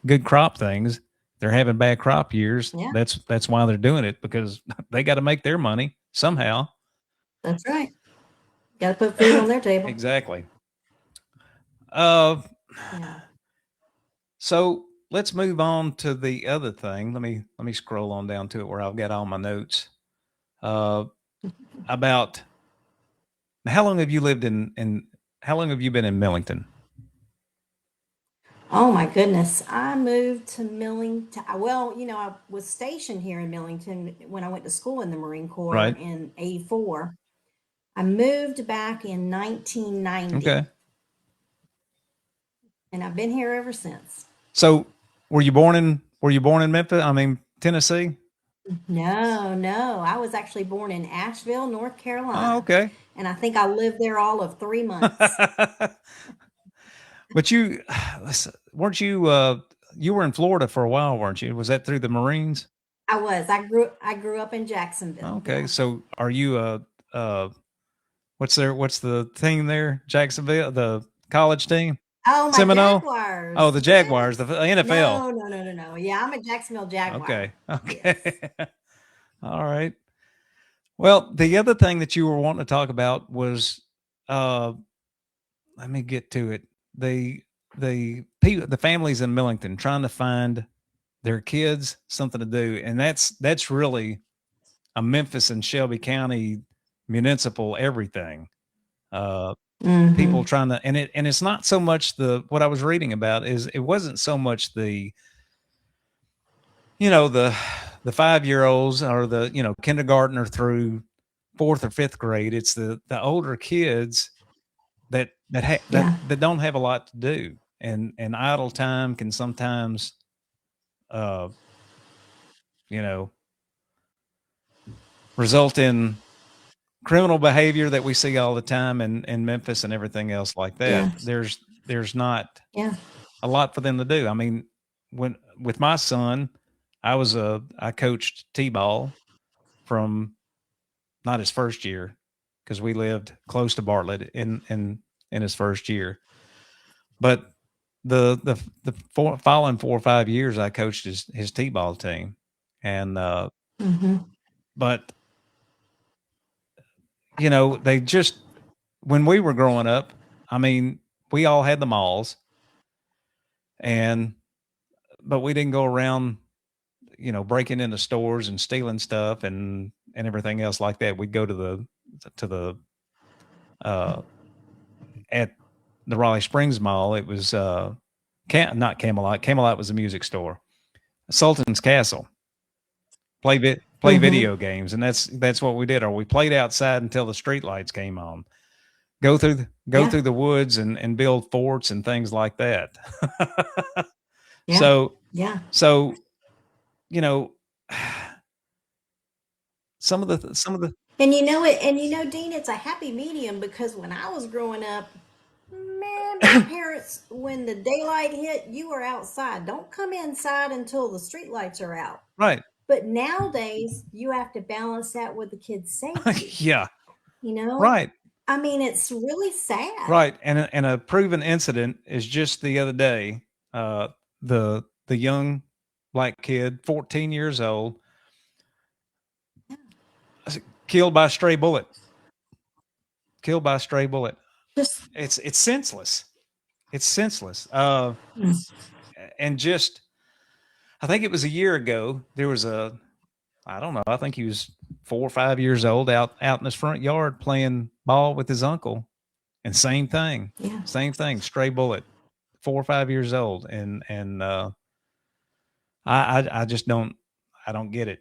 good crop things, they're having bad crop years. Yeah. That's why they're doing it, because they got to make their money somehow. That's right. Got to put food on their table. Exactly. Yeah. So let's move on to the other thing. Let me scroll on down to it where I've got all my notes. About how long have you lived how long have you been in Millington? Oh my goodness. I moved to Millington. Well, I was stationed here in Millington when I went to school in the Marine Corps Right. in 84. I moved back in 1990. Okay. And I've been here ever since. So were you born in Memphis? I mean, Tennessee? No. I was actually born in Asheville, North Carolina. Oh, okay. And I think I lived there all of 3 months. But weren't you were in Florida for a while, weren't you? Was that through the Marines? I was. I grew up in Jacksonville. Okay. Yeah. So are you what's the team there? Jacksonville, the college team? Oh, my Seminole? Jaguars. Oh, the Jaguars, Yes. the NFL. No. Yeah, I'm a Jacksonville Jaguar. Okay. Yes. All right. Well, the other thing that you were wanting to talk about was, let me get to it. The families in Millington trying to find their kids something to do, and that's really a Memphis and Shelby County municipal everything. People trying to, and it's not so much what I was reading about is it wasn't so much the 5-year-olds or the kindergartner through 4th or 5th grade. It's the older kids that don't have a lot to do, and idle time can sometimes result in criminal behavior that we see all the time in Memphis and everything else like that. Yeah. There's not a lot for them to do. I mean, with my son, I coached T-ball from not his first year, because we lived close to Bartlett in his first year, but the following 4 or 5 years I coached his T-ball team, and but they just, when we were growing up, I mean, we all had the malls, but we didn't go around, breaking into stores and stealing stuff and everything else like that. We'd go to the at the Raleigh Springs Mall. It was not Camelot. Camelot was a music store. Sultan's Castle. Play video games, and that's what we did. Or we played outside until the street lights came on. Go through the woods and build forts and things like that. So some of the and Dean, it's a happy medium, because when I was growing up, man, my parents, when the daylight hit, you were outside. Don't come inside until the street lights are out. Right. But nowadays, you have to balance that with the kids' safety. Yeah. Right. I mean, it's really sad. Right. And a proven incident is just the other day, the young black kid, 14 years old, killed by a stray bullet. Just it's senseless. It's senseless. mm, And just I think it was a year ago. There was I don't know. I think he was 4 or 5 years old out in his front yard playing ball with his uncle, and yeah. same thing, stray bullet, 4 or 5 years old, and I just I don't get it.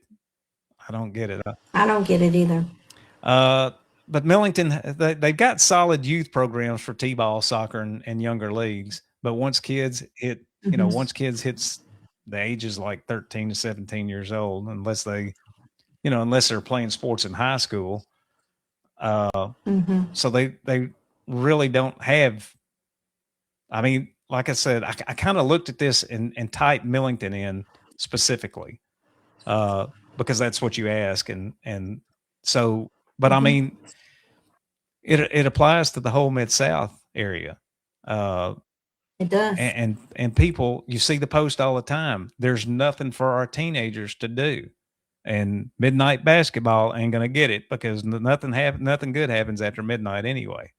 I don't get it. I don't get it either. Uh, but Millington, they've got solid youth programs for t-ball, soccer, and younger leagues. But once kids hit, Hmm. once kids hits the ages like 13 to 17 years old, unless they, unless they're playing sports in high school, Hmm. so they really don't have. I mean, like I said, I kind of looked at this and typed Millington in specifically, because that's what you ask, and so. But I Hmm. mean, it applies to the whole Mid South area, uh, It does. and people, you see the post all the time. There's nothing for our teenagers to do, and midnight basketball ain't gonna get it because nothing good happens after midnight anyway.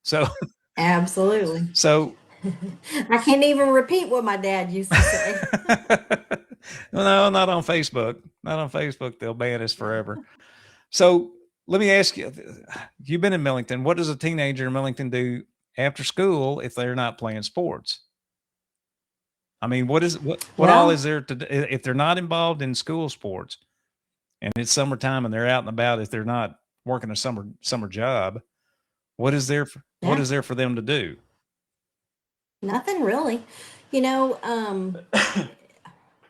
So Absolutely. so I can't even repeat what my dad used to say. no, not on Facebook. Not on Facebook. They'll ban us forever. So let me ask you: you've been in Millington. What does a teenager in Millington do after school if they're not playing sports? I mean, what all Well, is there to do if they're not involved in school sports and it's summertime and they're out and about? If they're not working a summer job, what yeah, is there for them to do? nothing really. You know,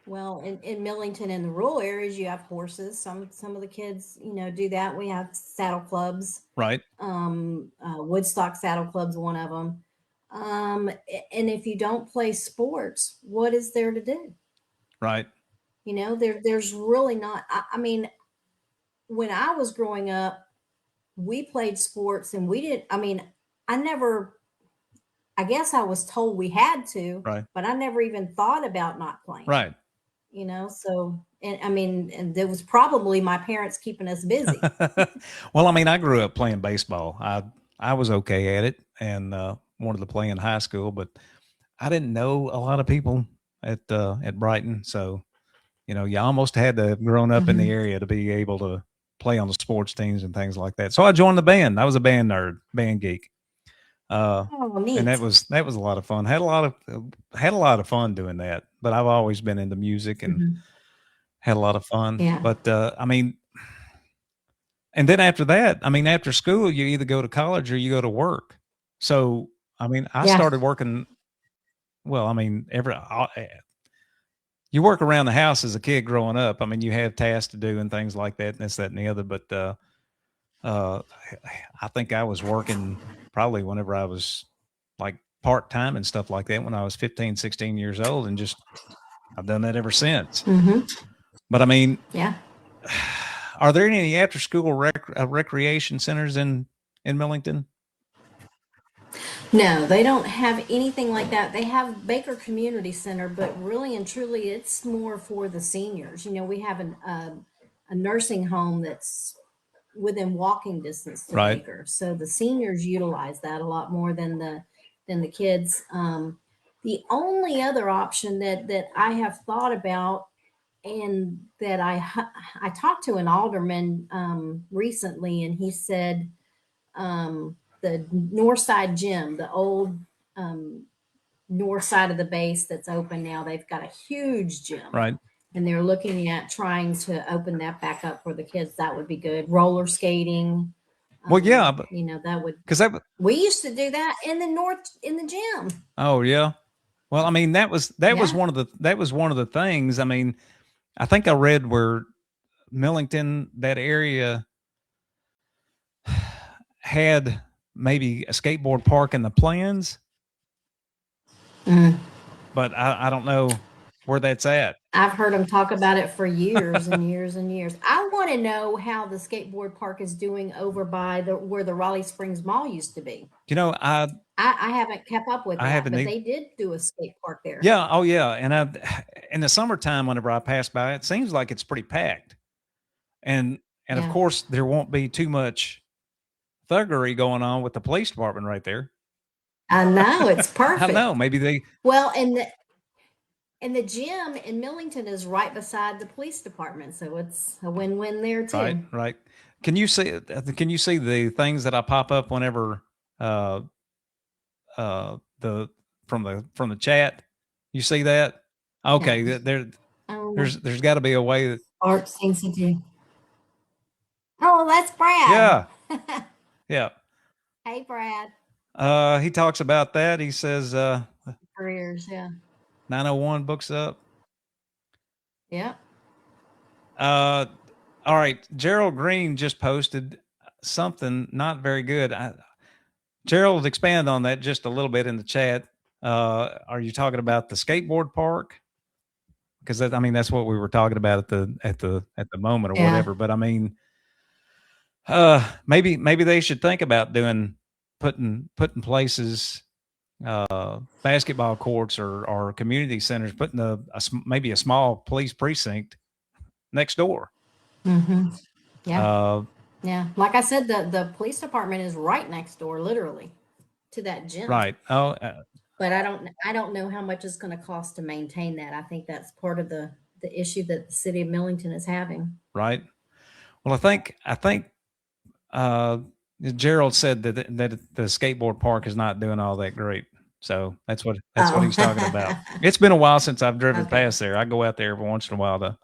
well, in Millington in the rural areas, you have horses. Some of the kids, do that. We have saddle clubs. Right, Woodstock Saddle Club's one of them. And if you don't play sports, what is there to do? right, There's really not. I mean, when I was growing up, we played sports, and we didn't. I mean, I never. I guess I was told we had to, right, but I never even thought about not playing. right. So, and I mean, and there was probably my parents keeping us busy. Well, I mean, I grew up playing baseball. I was okay at it and wanted to play in high school, but I didn't know a lot of people at Brighton, so you almost had to have grown up in the Hmm. area to be able to play on the sports teams and things like that. So I joined the band. I was a band nerd, band geek, uh, Oh, and neat. that was a lot of fun. Had a lot of fun doing that. But I've always been into music and Hmm. had a lot of fun. Yeah. But I mean, and then after that, I mean, after school, you either go to college or you go to work. So I mean, I Yeah. started working. Well, I mean, you work around the house as a kid growing up. I mean, you have tasks to do and things like that, and this, that, and the other. But uh, I think I was working probably whenever I was like part time and stuff like that when I was 15, 16 years old, and just I've done that ever since. Hmm. But I mean, Yeah. are there any after school recreation centers in Millington? No, they don't have anything like that. They have Baker Community Center, but really and truly, it's more for the seniors. We have a nursing home that's within walking distance to Right, Baker, so the seniors utilize that a lot more than the kids. The only other option that I have thought about, and that I talked to an alderman recently, and he said the north side gym, the old um, north side of the base that's open now, they've got a huge gym, right. and they're looking at trying to open that back up for the kids. That would be good. Roller skating, Well, yeah, that would. because that. We used to do that in the gym. Oh yeah. Well, I mean, that was Yeah. one of the things. I mean, I think I read where Millington, that area, had maybe a skateboard park in the plans, Mm. but I don't know where that's at. I've heard them talk about it for years and years and years. I want to know how the skateboard park is doing over by where the Raleigh Springs Mall used to be. You know, I haven't kept up with I that, haven't. but they did do a skate park there. Yeah. Oh yeah. And in the summertime, whenever I pass by, it seems like it's pretty packed, and of Yeah. course there won't be too much thuggery going on with the police department right there. I know, it's I perfect. know. Maybe they. Well, and the gym in Millington is right beside the police department, so it's a win-win there too. Right, right. Can you see the things that I pop up whenever the from the chat? You see that? Okay, No. there's got to be a way that. Art seems to do. Oh, that's Brad. Yeah, yeah. Hey, Brad. He talks about that. He says Careers, yeah. 901 books up. Yeah. All right. Gerald Green just posted something not very good. Gerald, expand on that just a little bit in the chat. Are you talking about the skateboard park? Because that's what we were talking about at the moment or whatever. But I mean, maybe they should think about putting places, basketball courts or community centers, putting maybe a small police precinct next door. Mm-hmm. Yeah. Yeah. Like I said, the police department is right next door, literally, to that gym. Right. Oh, but I don't know how much it's going to cost to maintain that. I think that's part of the issue that the city of Millington is having. Right. Well, I think Gerald said that the skateboard park is not doing all that great. So that's what he's talking about. It's been a while since I've driven past there. I go out there every once in a while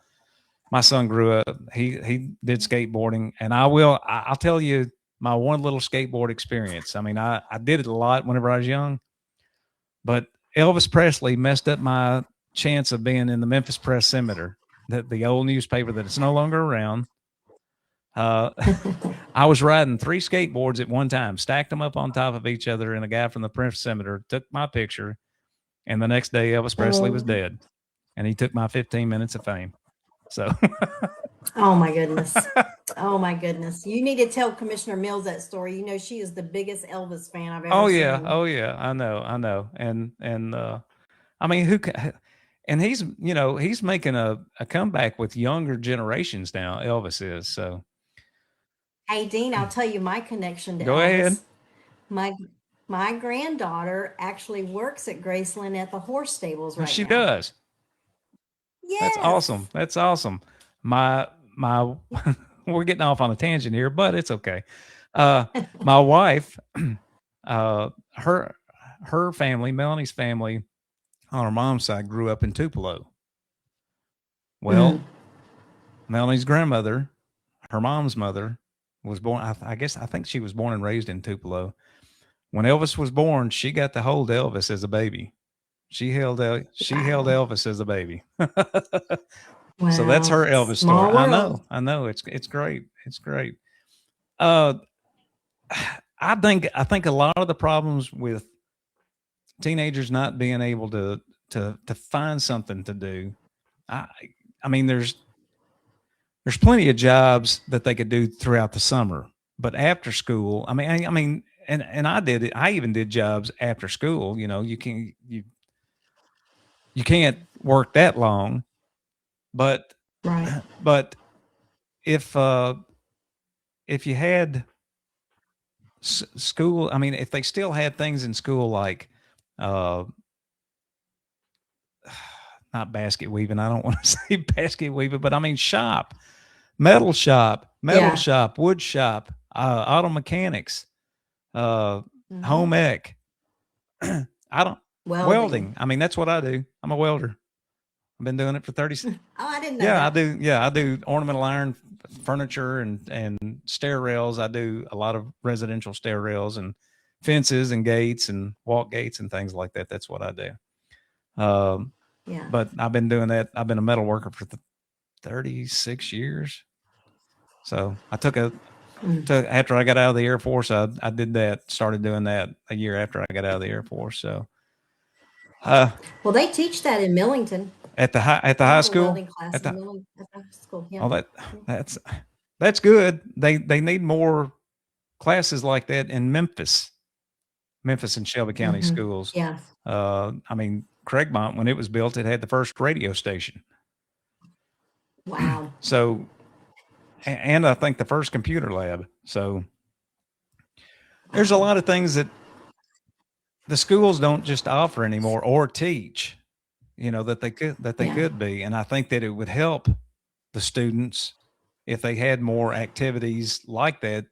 my son grew up. He did skateboarding, and I'll tell you my one little skateboard experience. I mean, I did it a lot whenever I was young, but Elvis Presley messed up my chance of being in the Memphis Press Scimitar, the old newspaper that it's no longer around. I was riding 3 skateboards at one time, stacked them up on top of each other, and a guy from the Press Scimitar took my picture, and the next day Elvis Presley was dead, and he took my 15 minutes of fame. So, oh my goodness. Oh my goodness. You need to tell Commissioner Mills that story. You know, she is the biggest Elvis fan I've ever seen. Oh yeah. I know. And I mean, and he's making a comeback with younger generations now. Elvis is. So, hey Dean, I'll tell you my connection to Go Elvis. ahead. My granddaughter actually works at Graceland at the horse stables right now. She does. Yes. That's awesome. My we're getting off on a tangent here, but it's okay. My wife, her family, Melanie's family on her mom's side grew up in Tupelo. Well, Melanie's grandmother, her mom's mother, was born. I think she was born and raised in Tupelo. When Elvis was born, she got to hold Elvis as a baby. She held Elvis as a baby. Wow. So that's her Elvis story. I know. It's great. It's great. I think a lot of the problems with teenagers not being able to find something to do. I mean, there's plenty of jobs that they could do throughout the summer, but after school, I mean, and I did it. I even did jobs after school. You know, you can't work that long, but right. But if you had school, I mean, if they still had things in school like not basket weaving, I don't want to say basket weaving, but I mean metal shop, wood shop, auto mechanics, home ec. Welding. I mean, that's what I do. I'm a welder. I've been doing it for 30. Oh, I didn't know that. I do ornamental iron furniture and stair rails. I do a lot of residential stair rails and fences and gates and walk gates and things like that. That's what I do. But I've been doing that. I've been a metal worker for 36 years. So I after I got out of the Air Force, I did that, started doing that a year after I got out of the Air Force. So, well, they teach that in Millington. At the high school. At the high school. Yeah. Oh, that's good. They need more classes like that in Memphis and Shelby County schools. Yeah. I mean, Craigmont, when it was built, it had the first radio station. Wow. So, and I think the first computer lab. So, there's a lot of things that the schools don't just offer anymore or teach, that they Yeah. could be. And I think that it would help the students if they had more activities like that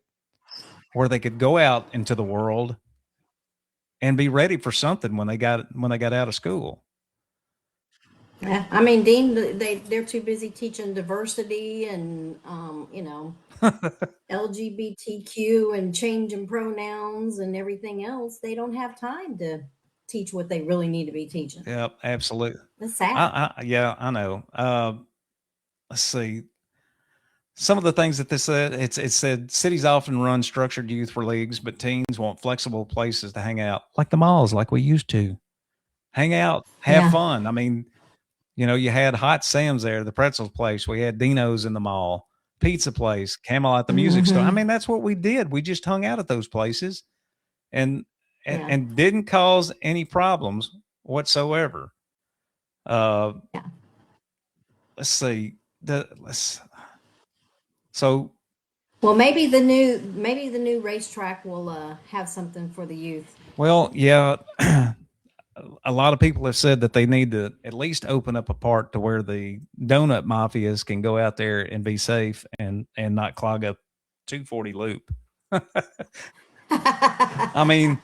where they could go out into the world and be ready for something when they got out of school. Yeah, I mean, Dean, they're too busy teaching diversity and LGBTQ and changing pronouns and everything else. They don't have time to teach what they really need to be teaching. Yep, absolutely. That's sad. Yeah, I know. Let's see. Some of the things that this said, it said cities often run structured youth for leagues, but teens want flexible places to hang out, like the malls, like we used to hang out, have Yeah. fun. I mean, you had Hot Sam's there, the pretzel place. We had Dino's in the mall, pizza place, Camelot, the music store. I Hmm. mean, that's what we did. We just hung out at those places and Yeah. and didn't cause any problems whatsoever. Uh, Yeah. let's see. So Well, maybe the new racetrack will have something for the youth. well, yeah. A lot of people have said that they need to at least open up a part to where the donut mafias can go out there and be safe and not clog up 240 loop. I mean,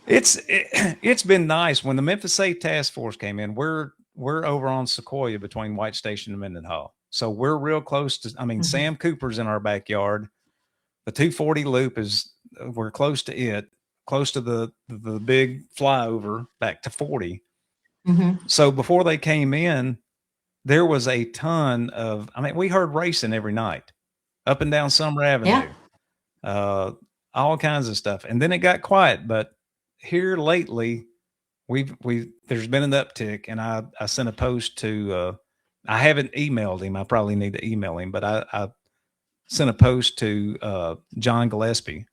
it's been nice when the Memphis Safe Task Force came in. We're over on Sequoia between White Station and Mendenhall, so we're real close to. I mean, Mhm. Sam Cooper's in our backyard. The 240 loop we're close to it, close to the big flyover back to 40. Mhm. So before they came in, there was a ton of. I mean, we heard racing every night up and down Summer Yeah. Avenue, uh, all kinds of stuff, and then it got quiet. But here lately, we've there's been an uptick, and I sent a post to. I haven't emailed him. I probably need to email him, but I sent a post to John Gillespie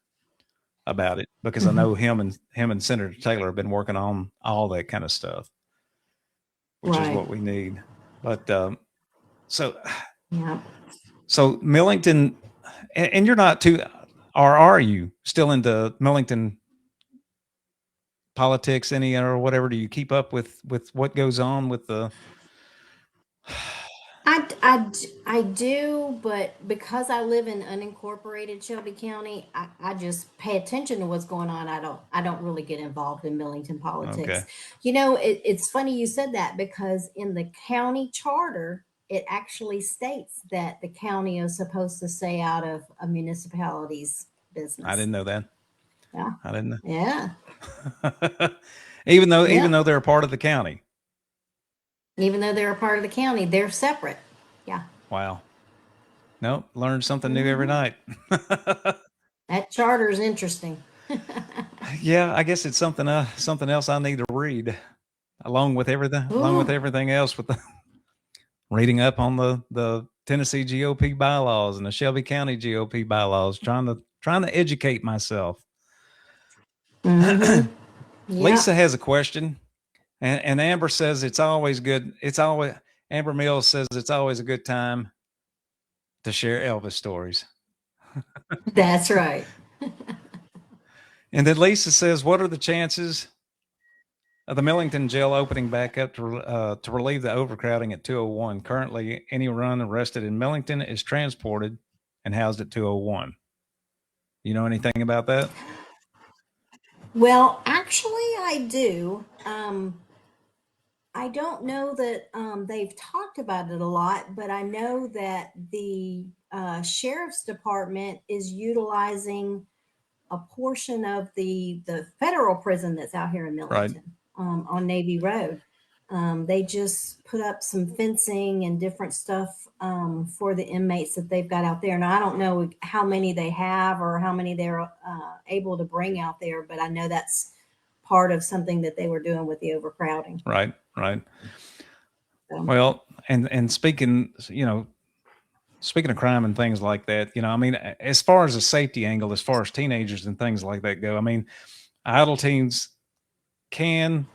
about it because I know Mhm. him and Senator Taylor have been working on all that kind of stuff, which is Right. what we need. But so Yeah. so Millington, and you're not too, or are you still into Millington politics any or whatever? Do you keep up with what goes on with the? I do, but because I live in unincorporated Shelby County, I just pay attention to what's going on. I don't really get involved in Millington Okay, politics. It's funny you said that because in the county charter, it actually states that the county is supposed to stay out of a municipality's I business. didn't know that. Yeah. I didn't Yeah. know. Even Yep. though they're a part of the county. Even though they're a part of the county, they're separate. Yeah. Wow. Nope. Learn something new every Hmm. night. That charter is interesting. Yeah, I guess it's something else I need to read along with Ooh. everything else with the reading up on the Tennessee GOP bylaws and the Shelby County GOP bylaws, trying to educate myself. Hmm. Lisa Yep. has a question, and Amber says it's always good. It's always Amber Mills says it's always a good time to share Elvis stories. That's right. And then Lisa says, "What are the chances of the Millington jail opening back up to relieve the overcrowding at 201? Currently, anyone arrested in Millington is transported and housed at 201. You know anything about that? Well, actually, I do. I don't know that they've talked about it a lot, but I know that the sheriff's department is utilizing a portion of the federal prison that's out here in Right. Millington on Navy Road. They just put up some fencing and different stuff for the inmates that they've got out there. Now, I don't know how many they have or how many they're able to bring out there, but I know that's part of something that they were doing with the overcrowding. Right. Right. So, Well, and speaking of crime and things like that, I mean, as far as a safety angle, as far as teenagers and things like that go, I mean, idle teens can,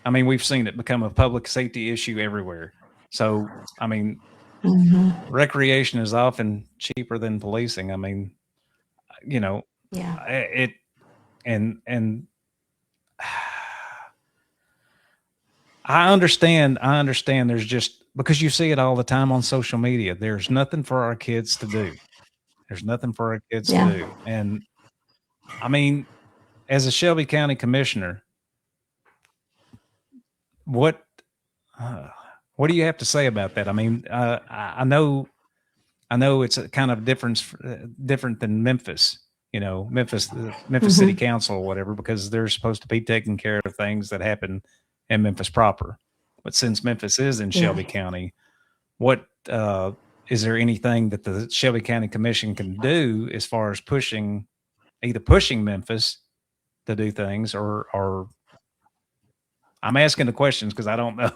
I mean, we've seen it become a public safety issue everywhere. So, I mean, mhm. recreation is often cheaper than policing. I mean, you know, Yeah. it. and I understand. There's just, because you see it all the time on social media, there's nothing for our kids to do. There's nothing for our kids to do. And I mean, as a Shelby County commissioner, what do you have to say about that? I mean, I know it's a kind of different than Memphis. Memphis City Council or whatever, because they're supposed to be taking care of things that happen in Memphis proper. But since Memphis is in Shelby County, what is there anything that the Shelby County Commission can do as far as either pushing Memphis to do things, or I'm asking the questions because I don't know.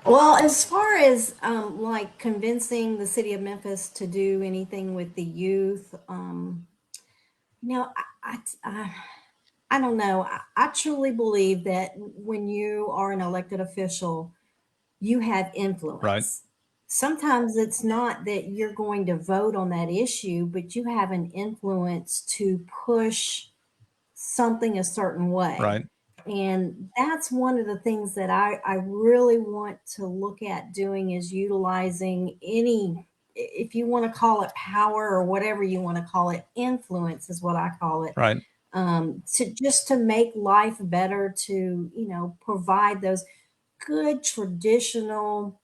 Well, as far as like convincing the city of Memphis to do anything with the youth, I don't know. I truly believe that when you are an elected official, you have influence. Right. Sometimes it's not that you're going to vote on that issue, but you have an influence to push something a certain way. Right. And that's one of the things that I really want to look at doing, is utilizing any, if you want to call it power or whatever you want to call it, influence is what I call it. Right. To make life better, to, provide those good traditional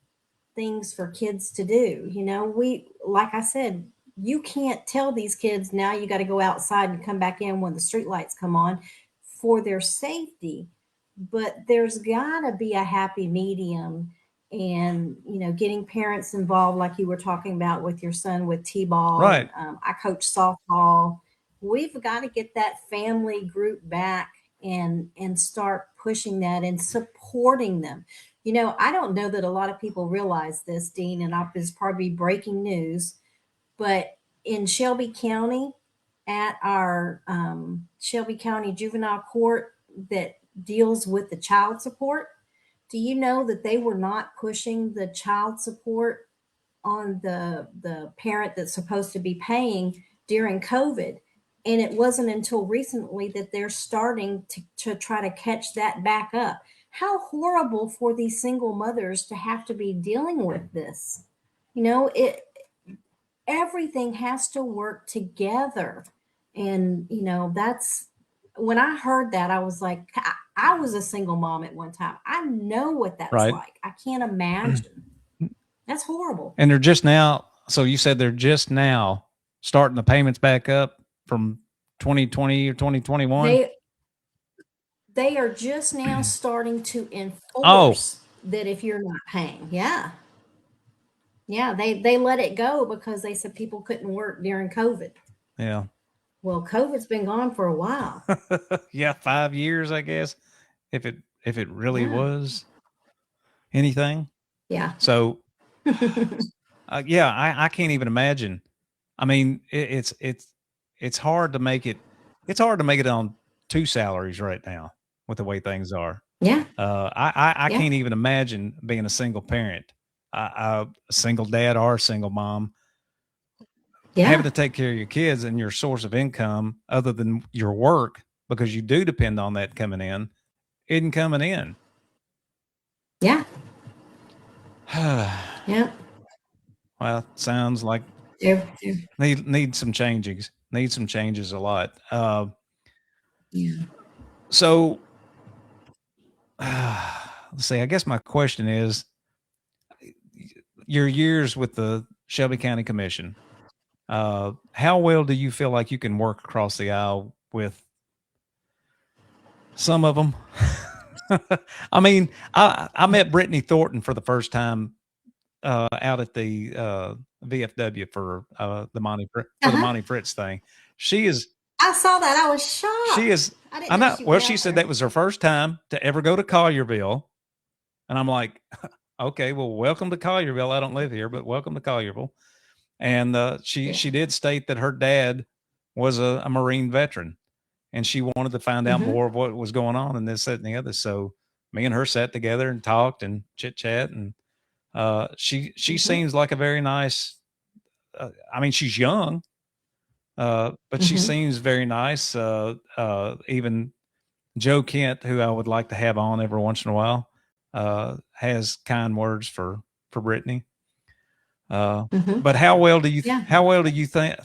things for kids to do. Like I said, you can't tell these kids now you got to go outside and come back in when the street lights come on for their safety, but there's got to be a happy medium. And getting parents involved, like you were talking about with your son with t-ball. Right. I coach softball. We've got to get that family group back and start pushing that and supporting them. I don't know that a lot of people realize this, Dean, and it's probably breaking news, but in Shelby County, at our Shelby County Juvenile Court that deals with the child support, do you know that they were not pushing the child support on the parent that's supposed to be paying during COVID? And it wasn't until recently that they're starting to try to catch that back up. How horrible for these single mothers to have to be dealing with this. Everything has to work together. And, that's when I heard that, I was like, I was a single mom at one time. I know what that's Right. like. I can't imagine. That's horrible. And they're just now, so you said they're just now starting the payments back up from 2020 or 2021? They are just now starting to enforce that if you're not paying. Yeah. They let it go because they said people couldn't work during COVID. Yeah. Well, COVID's been gone for a while. Yeah, 5 years, I guess, if it really was anything. Yeah. So, I can't even imagine. I mean, it's hard to make it. It's hard to make it on 2 salaries right now with the way things are. Yeah. I can't even imagine being a single parent, a single dad or a single mom, having to take care of your kids, and your source of income other than your work, because you do depend on that coming in, isn't coming in. Yeah. Yeah. Well, sounds like need some changes. Need some changes a lot. So, let's see. I guess my question is, your years with the Shelby County Commission, how well do you feel like you can work across the aisle with some of them? I mean, I met Brittany Thornton for the first time out at the VFW for the Monty Fritz thing. She is. I saw that. I was shocked. She is. I know. Well, she said that was her first time to ever go to Collierville, and I'm like, okay, well, welcome to Collierville. I don't live here, but welcome to Collierville. And she did state that her dad was a Marine veteran, and she wanted to find out more of what was going on and this, that, and the other. So me and her sat together and talked and chit chat, and she seems like a very nice. I mean, she's young, But she Mhm. seems very nice. Even Joe Kent, who I would like to have on every once in a while, has kind words for Brittany. Mhm. But Yeah. how well do you think?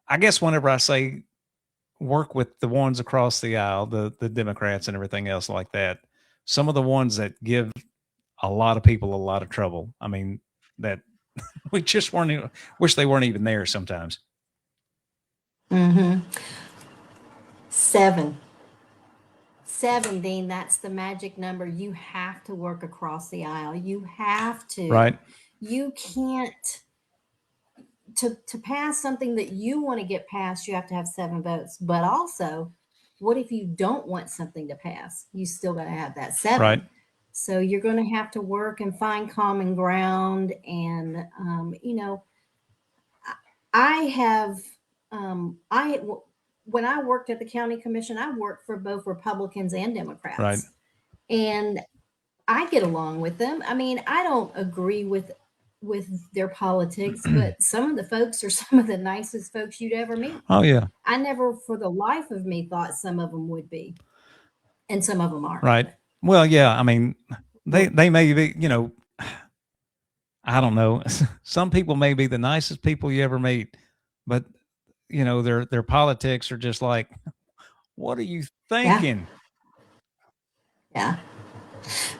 I guess whenever I say work with the ones across the aisle, the Democrats and everything else like that, some of the ones that give a lot of people a lot of trouble. I mean, that we just weren't even, wish they weren't even there sometimes. Mhm. 7. 7, Dean, that's the magic number. You have to work across the aisle. You have to. Right. You can't to pass something that you want to get passed, you have to have 7 votes. But also, what if you don't want something to pass? You still got to have that Right. 7. So you're going to have to work and find common ground. And I have I when I worked at the county commission, I worked for both Republicans and Right. Democrats, and I get along with them. I mean, I don't agree with their politics, but some of the folks are some of the nicest folks you'd ever meet. Oh yeah. I never for the life of me thought some of them would be, and some of them aren't. Right. But Well, yeah. I mean, we're, they may be, I don't know. Some people may be the nicest people you ever meet, but their politics are just like, what are you yeah, thinking? yeah.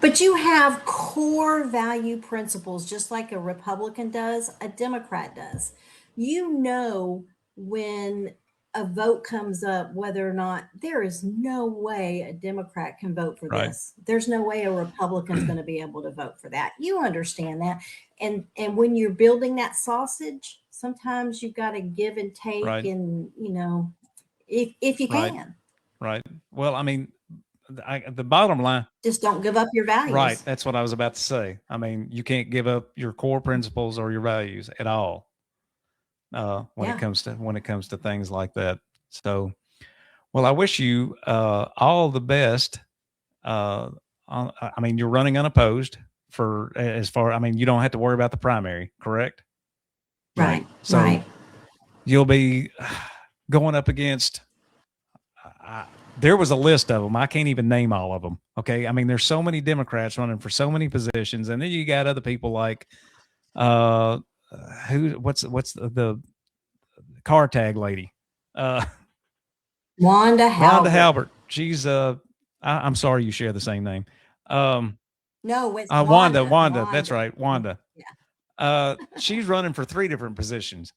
But you have core value principles, just like a Republican does, a Democrat does. You know, when a vote comes up, whether or not there is no way a Democrat can vote for Right. this. There's no way a Republican's going to be able to vote for that. You understand that. And when you're building that sausage, sometimes you've got to give and take Right. and, if you Right. can, Right. Well, I mean, the bottom line, just don't give up your right. values. That's what I was about to say. I mean, you can't give up your core principles or your values at all. When it Yeah. comes to things like that. So, well, I wish you all the best. I mean, you're running unopposed for as far. I mean, you don't have to worry about the primary, correct? Right. Right. So Right. you'll be going up against. There was a list of them. I can't even name all of them. Okay. I mean, there's so many Democrats running for so many positions, and then you got other people like uh, what's the car tag lady. Uh, Wanda Rhonda Halbert. Halbert. She's I'm sorry you share the same name. Um No, it's Wanda, Wanda. Wanda, that's Wanda. right, Wanda. Yeah. She's running for 3 different positions.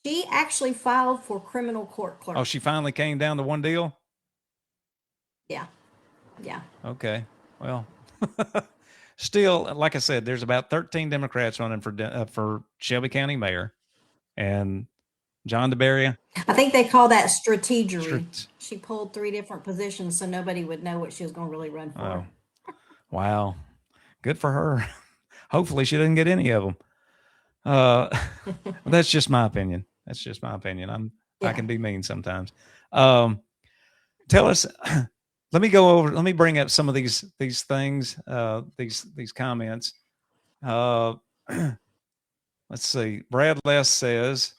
She actually filed for criminal court Oh, clerk. she finally came down to one deal? Yeah. Yeah. Okay. Well, still, like I said, there's about 13 Democrats running for Shelby County mayor, and John DeBerry. I think they call that strategery. Str- She pulled 3 different positions so nobody would know what she was going to really run Oh, for. wow. Good for her. Hopefully she doesn't get any of them. Uh, that's just my opinion. That's just my opinion. I Yeah. can be mean sometimes. Tell us. Let me bring up some of these things. These comments. Uh, let's see. Brad Less says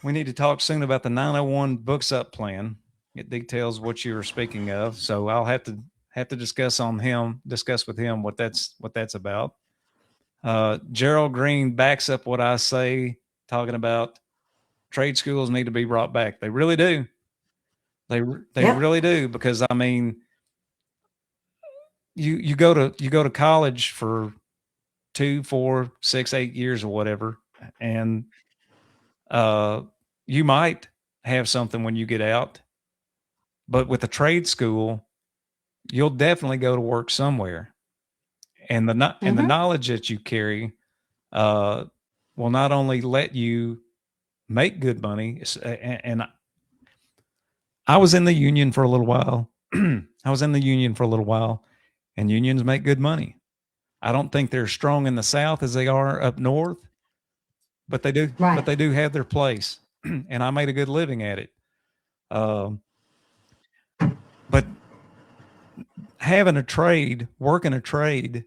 we need to talk soon about the 901 Books Up plan. It details what you were speaking of. So I'll have to discuss with him what that's about. Gerald Green backs up what I say, talking about trade schools need to be brought back. They really do. They Yep. really do, because I mean, you go to college for 2, 4, 6, 8 years or whatever, and you might have something when you get out, but with a trade school, you'll definitely go to work somewhere, and the Mm-hmm. knowledge that you carry uh, will not only let you make good money, and I was in the union for a little while. I was in the union for a little while, and unions make good money. I don't think they're strong in the South as they are up north, but they do. But Right. they do have their place, and I made a good living at it. Um, but working a trade,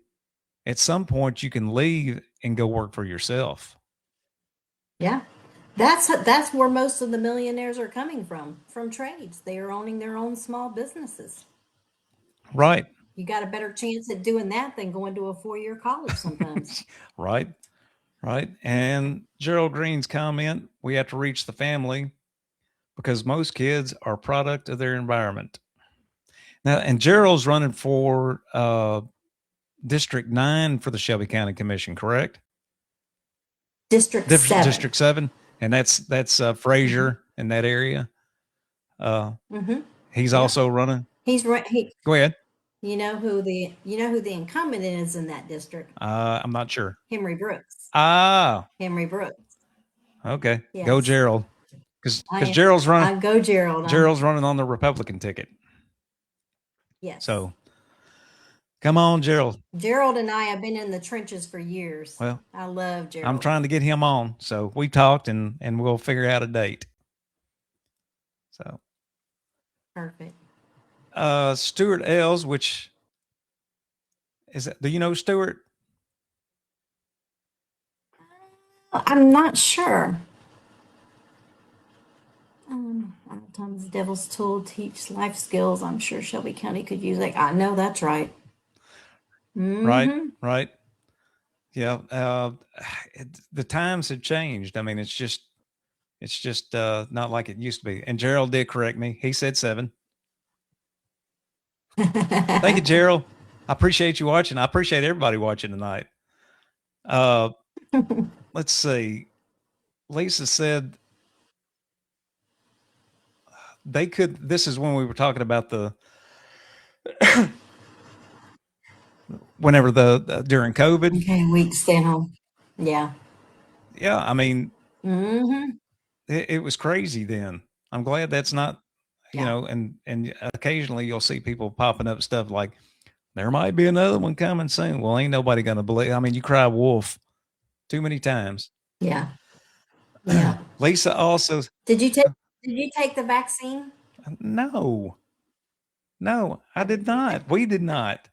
at some point you can leave and go work for yourself. Yeah. That's where most of the millionaires are coming from trades. They are owning their own small businesses. Right. You got a better chance at doing that than going to a 4-year college sometimes. Right. Right. And Gerald Green's comment, we have to reach the family because most kids are a product of their environment. Now, and Gerald's running for District 9 for the Shelby County Commission, correct? District 7. District 7. And that's Mm-hmm. Frazier in that area. Mm-hmm. He's Yep. also running. He's right. Go ahead. You know who the incumbent is in that district? I'm not sure. Henry Brooks. Ah, Henry Brooks. okay. Go Yes. Gerald. Because I Gerald's running. go Gerald. Gerald's running on the Republican ticket. Yes. So come on, Gerald. Gerald and I have been in the trenches for years. Well, I love Gerald. I'm trying to get him on. So we talked and we'll figure out a date. So Perfect. Stuart Ells, which is that, do you know Stuart? I'm not sure. Tom's Devil's Tool teach life skills. I'm sure Shelby County could use it. I know that's right. Right, right. Yeah. The times have changed. I mean, it's just not like it used to be. And Gerald did correct me. He said 7. Thank you, Gerald. I appreciate you watching. I appreciate everybody watching tonight. Let's see. Lisa said they could. This is when we were talking about the whenever during COVID. Okay, weeks staying home. Yeah. Yeah, I mean, Mm-hmm. it was crazy then. I'm glad that's not, you Yeah. know, and occasionally you'll see people popping up stuff like there might be another one coming soon. Well, ain't nobody gonna believe. I mean, you cry wolf too many times. Yeah. Yeah. Lisa also Did you take the vaccine? no, I did not. We did not.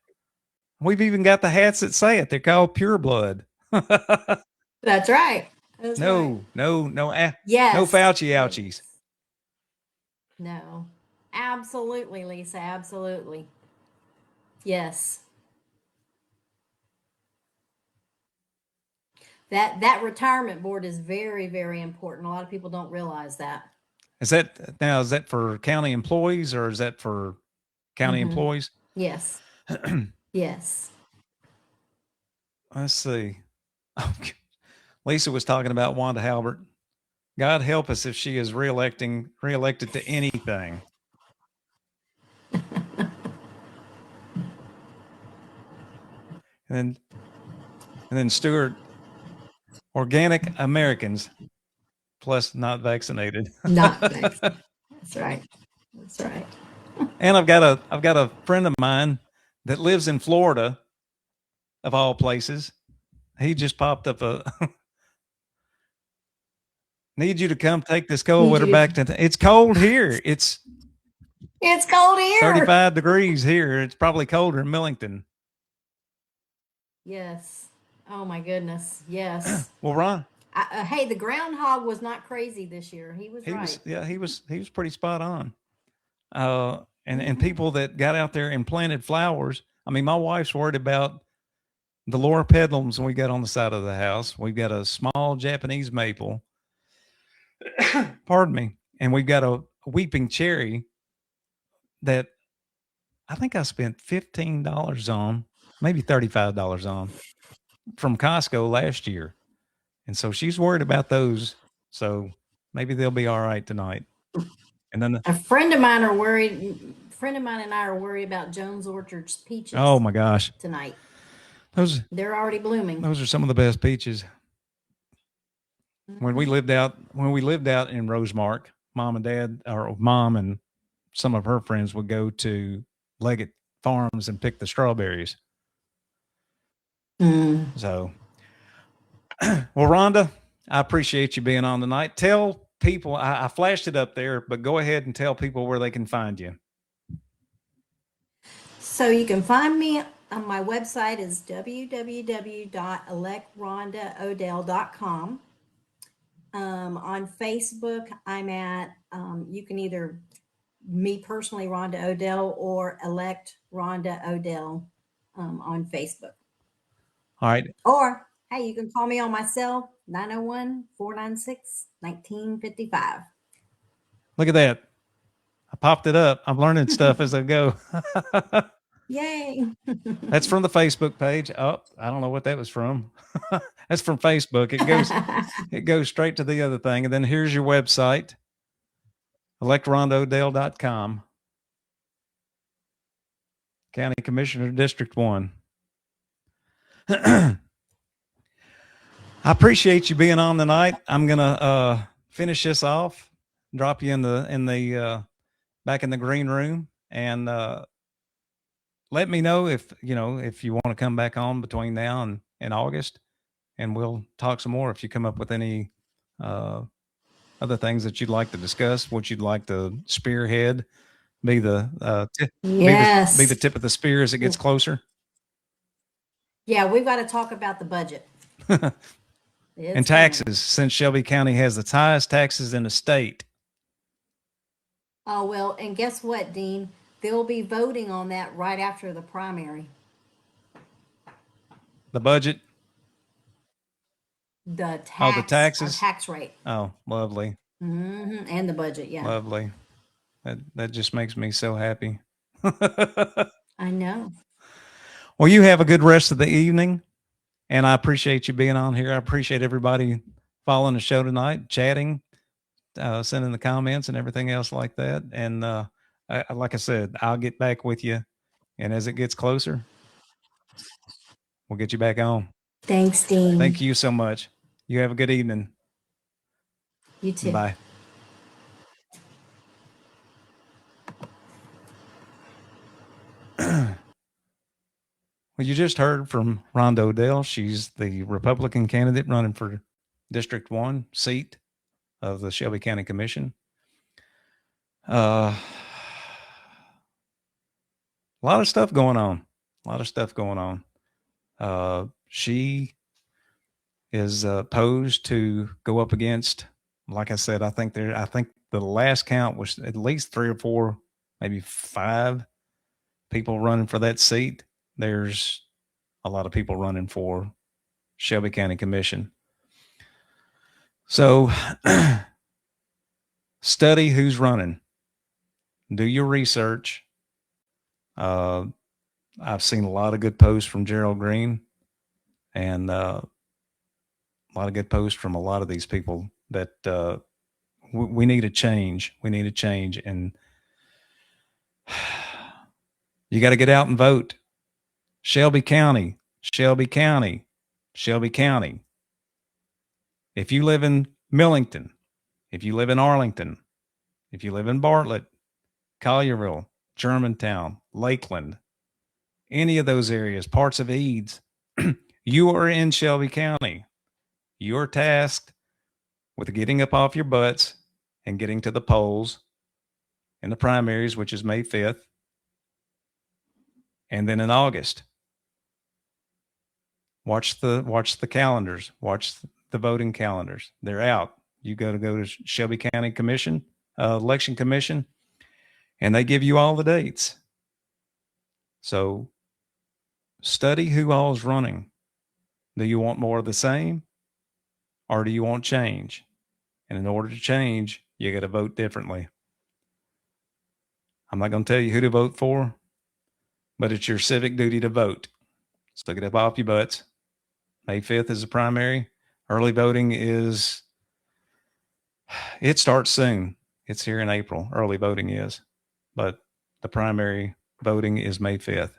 We've even got the hats that say it. They're called Pure Blood. That's right. That's right. No, Yes. no Fauci ouchies. No. Absolutely, Lisa. Absolutely. Yes. That retirement board is very, very important. A lot of people don't realize that. Is that for county employees or is that for county employees? Yes. Yes. Let's see. Lisa was talking about Wanda Halbert. God help us if she is reelected to anything. and then Stuart, organic Americans plus not vaccinated. Not vaccinated. That's right. That's right. And I've got a friend of mine that lives in Florida, of all places. He just popped up need you to come take this cold weather back to. It's cold here. It's cold here. 35 degrees here. It's probably colder in Millington. Yes. Oh my goodness. Yes. Well, Ron. Hey, the groundhog was not crazy this year. He was right. He was pretty spot on. And people that got out there and planted flowers. I mean, my wife's worried about the Laura pedlums we got on the side of the house. We've got a small Japanese maple. Pardon me. And we've got a weeping cherry that I think I spent $15 on, maybe $35 on from Costco last year. And so she's worried about those. So maybe they'll be all right tonight. And then a friend of mine and I are worried about Jones Orchard's peaches. Oh my gosh. Tonight. They're already blooming. Those are some of the best peaches. When we lived out in Rosemark, mom and some of her friends would go to Leggett Farms and pick the strawberries. So, well, Rhonda, I appreciate you being on tonight. Tell people, I flashed it up there, but go ahead and tell people where they can find you. So you can find me on my website is www.electrhondaodell.com. On Facebook, I'm at, you can either me personally, Rhonda O'Dell, or elect Rhonda O'Dell on Facebook. All right. Or, hey, you can call me on my cell, 901-496-1955. Look at that. I popped it up. I'm learning stuff as I go. Yay. That's from the Facebook page. Oh, I don't know what that was from. That's from Facebook. It goes straight to the other thing. And then here's your website, electrondodell.com. County Commissioner, District 1. I appreciate you being on tonight. I'm gonna finish this off, drop you in the back in the green room, and let me know if you want to come back on between now and August, and we'll talk some more. If you come up with any other things that you'd like to discuss, what you'd like to spearhead, be the Yes. be the tip of the spear as it gets closer. Yeah, we've got to talk about the budget. And taxes, since Shelby County has the highest taxes in the state. Oh, well, and guess what, Dean? They'll be voting on that right after the primary. The budget? The tax. Oh, the taxes? Tax rate. Oh, lovely. Mm-hmm. And the budget, yeah. Lovely. That just makes me so happy. I know. Well, you have a good rest of the evening, and I appreciate you being on here. I appreciate everybody following the show tonight, chatting, sending the comments and everything else like that. And like I said, I'll get back with you, and as it gets closer, we'll get you back on. Thanks, Dean. Thank you so much. You have a good evening. You too. Bye. Well, you just heard from Rhonda O'Dell. She's the Republican candidate running for District 1 seat of the Shelby County Commission. A lot of stuff going on. She is posed to go up against, like I said, I think the last count was at least 3 or 4, maybe 5 people running for that seat. There's a lot of people running for Shelby County Commission. So study who's running. Do your research. I've seen a lot of good posts from Gerald Green, and a lot of good posts from a lot of these people that we need a change. We need a change, and you got to get out and vote. Shelby County. If you live in Millington, if you live in Arlington, if you live in Bartlett, Collierville, Germantown, Lakeland, any of those areas, parts of Eads, you are in Shelby County. You're tasked with getting up off your butts and getting to the polls in the primaries, which is May 5th, and then in August. Watch the calendars. Watch the voting calendars. They're out. You got to go to Shelby County Commission, Election Commission, and they give you all the dates. So study who all is running. Do you want more of the same, or do you want change? And in order to change, you got to vote differently. I'm not going to tell you who to vote for, but it's your civic duty to vote. So get up off your butts. May 5th is the primary. Early voting it starts soon. It's here in April. Early voting is, but the primary voting is May 5th.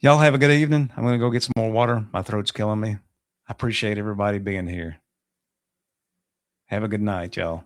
Y'all have a good evening. I'm going to go get some more water. My throat's killing me. I appreciate everybody being here. Have a good night, y'all.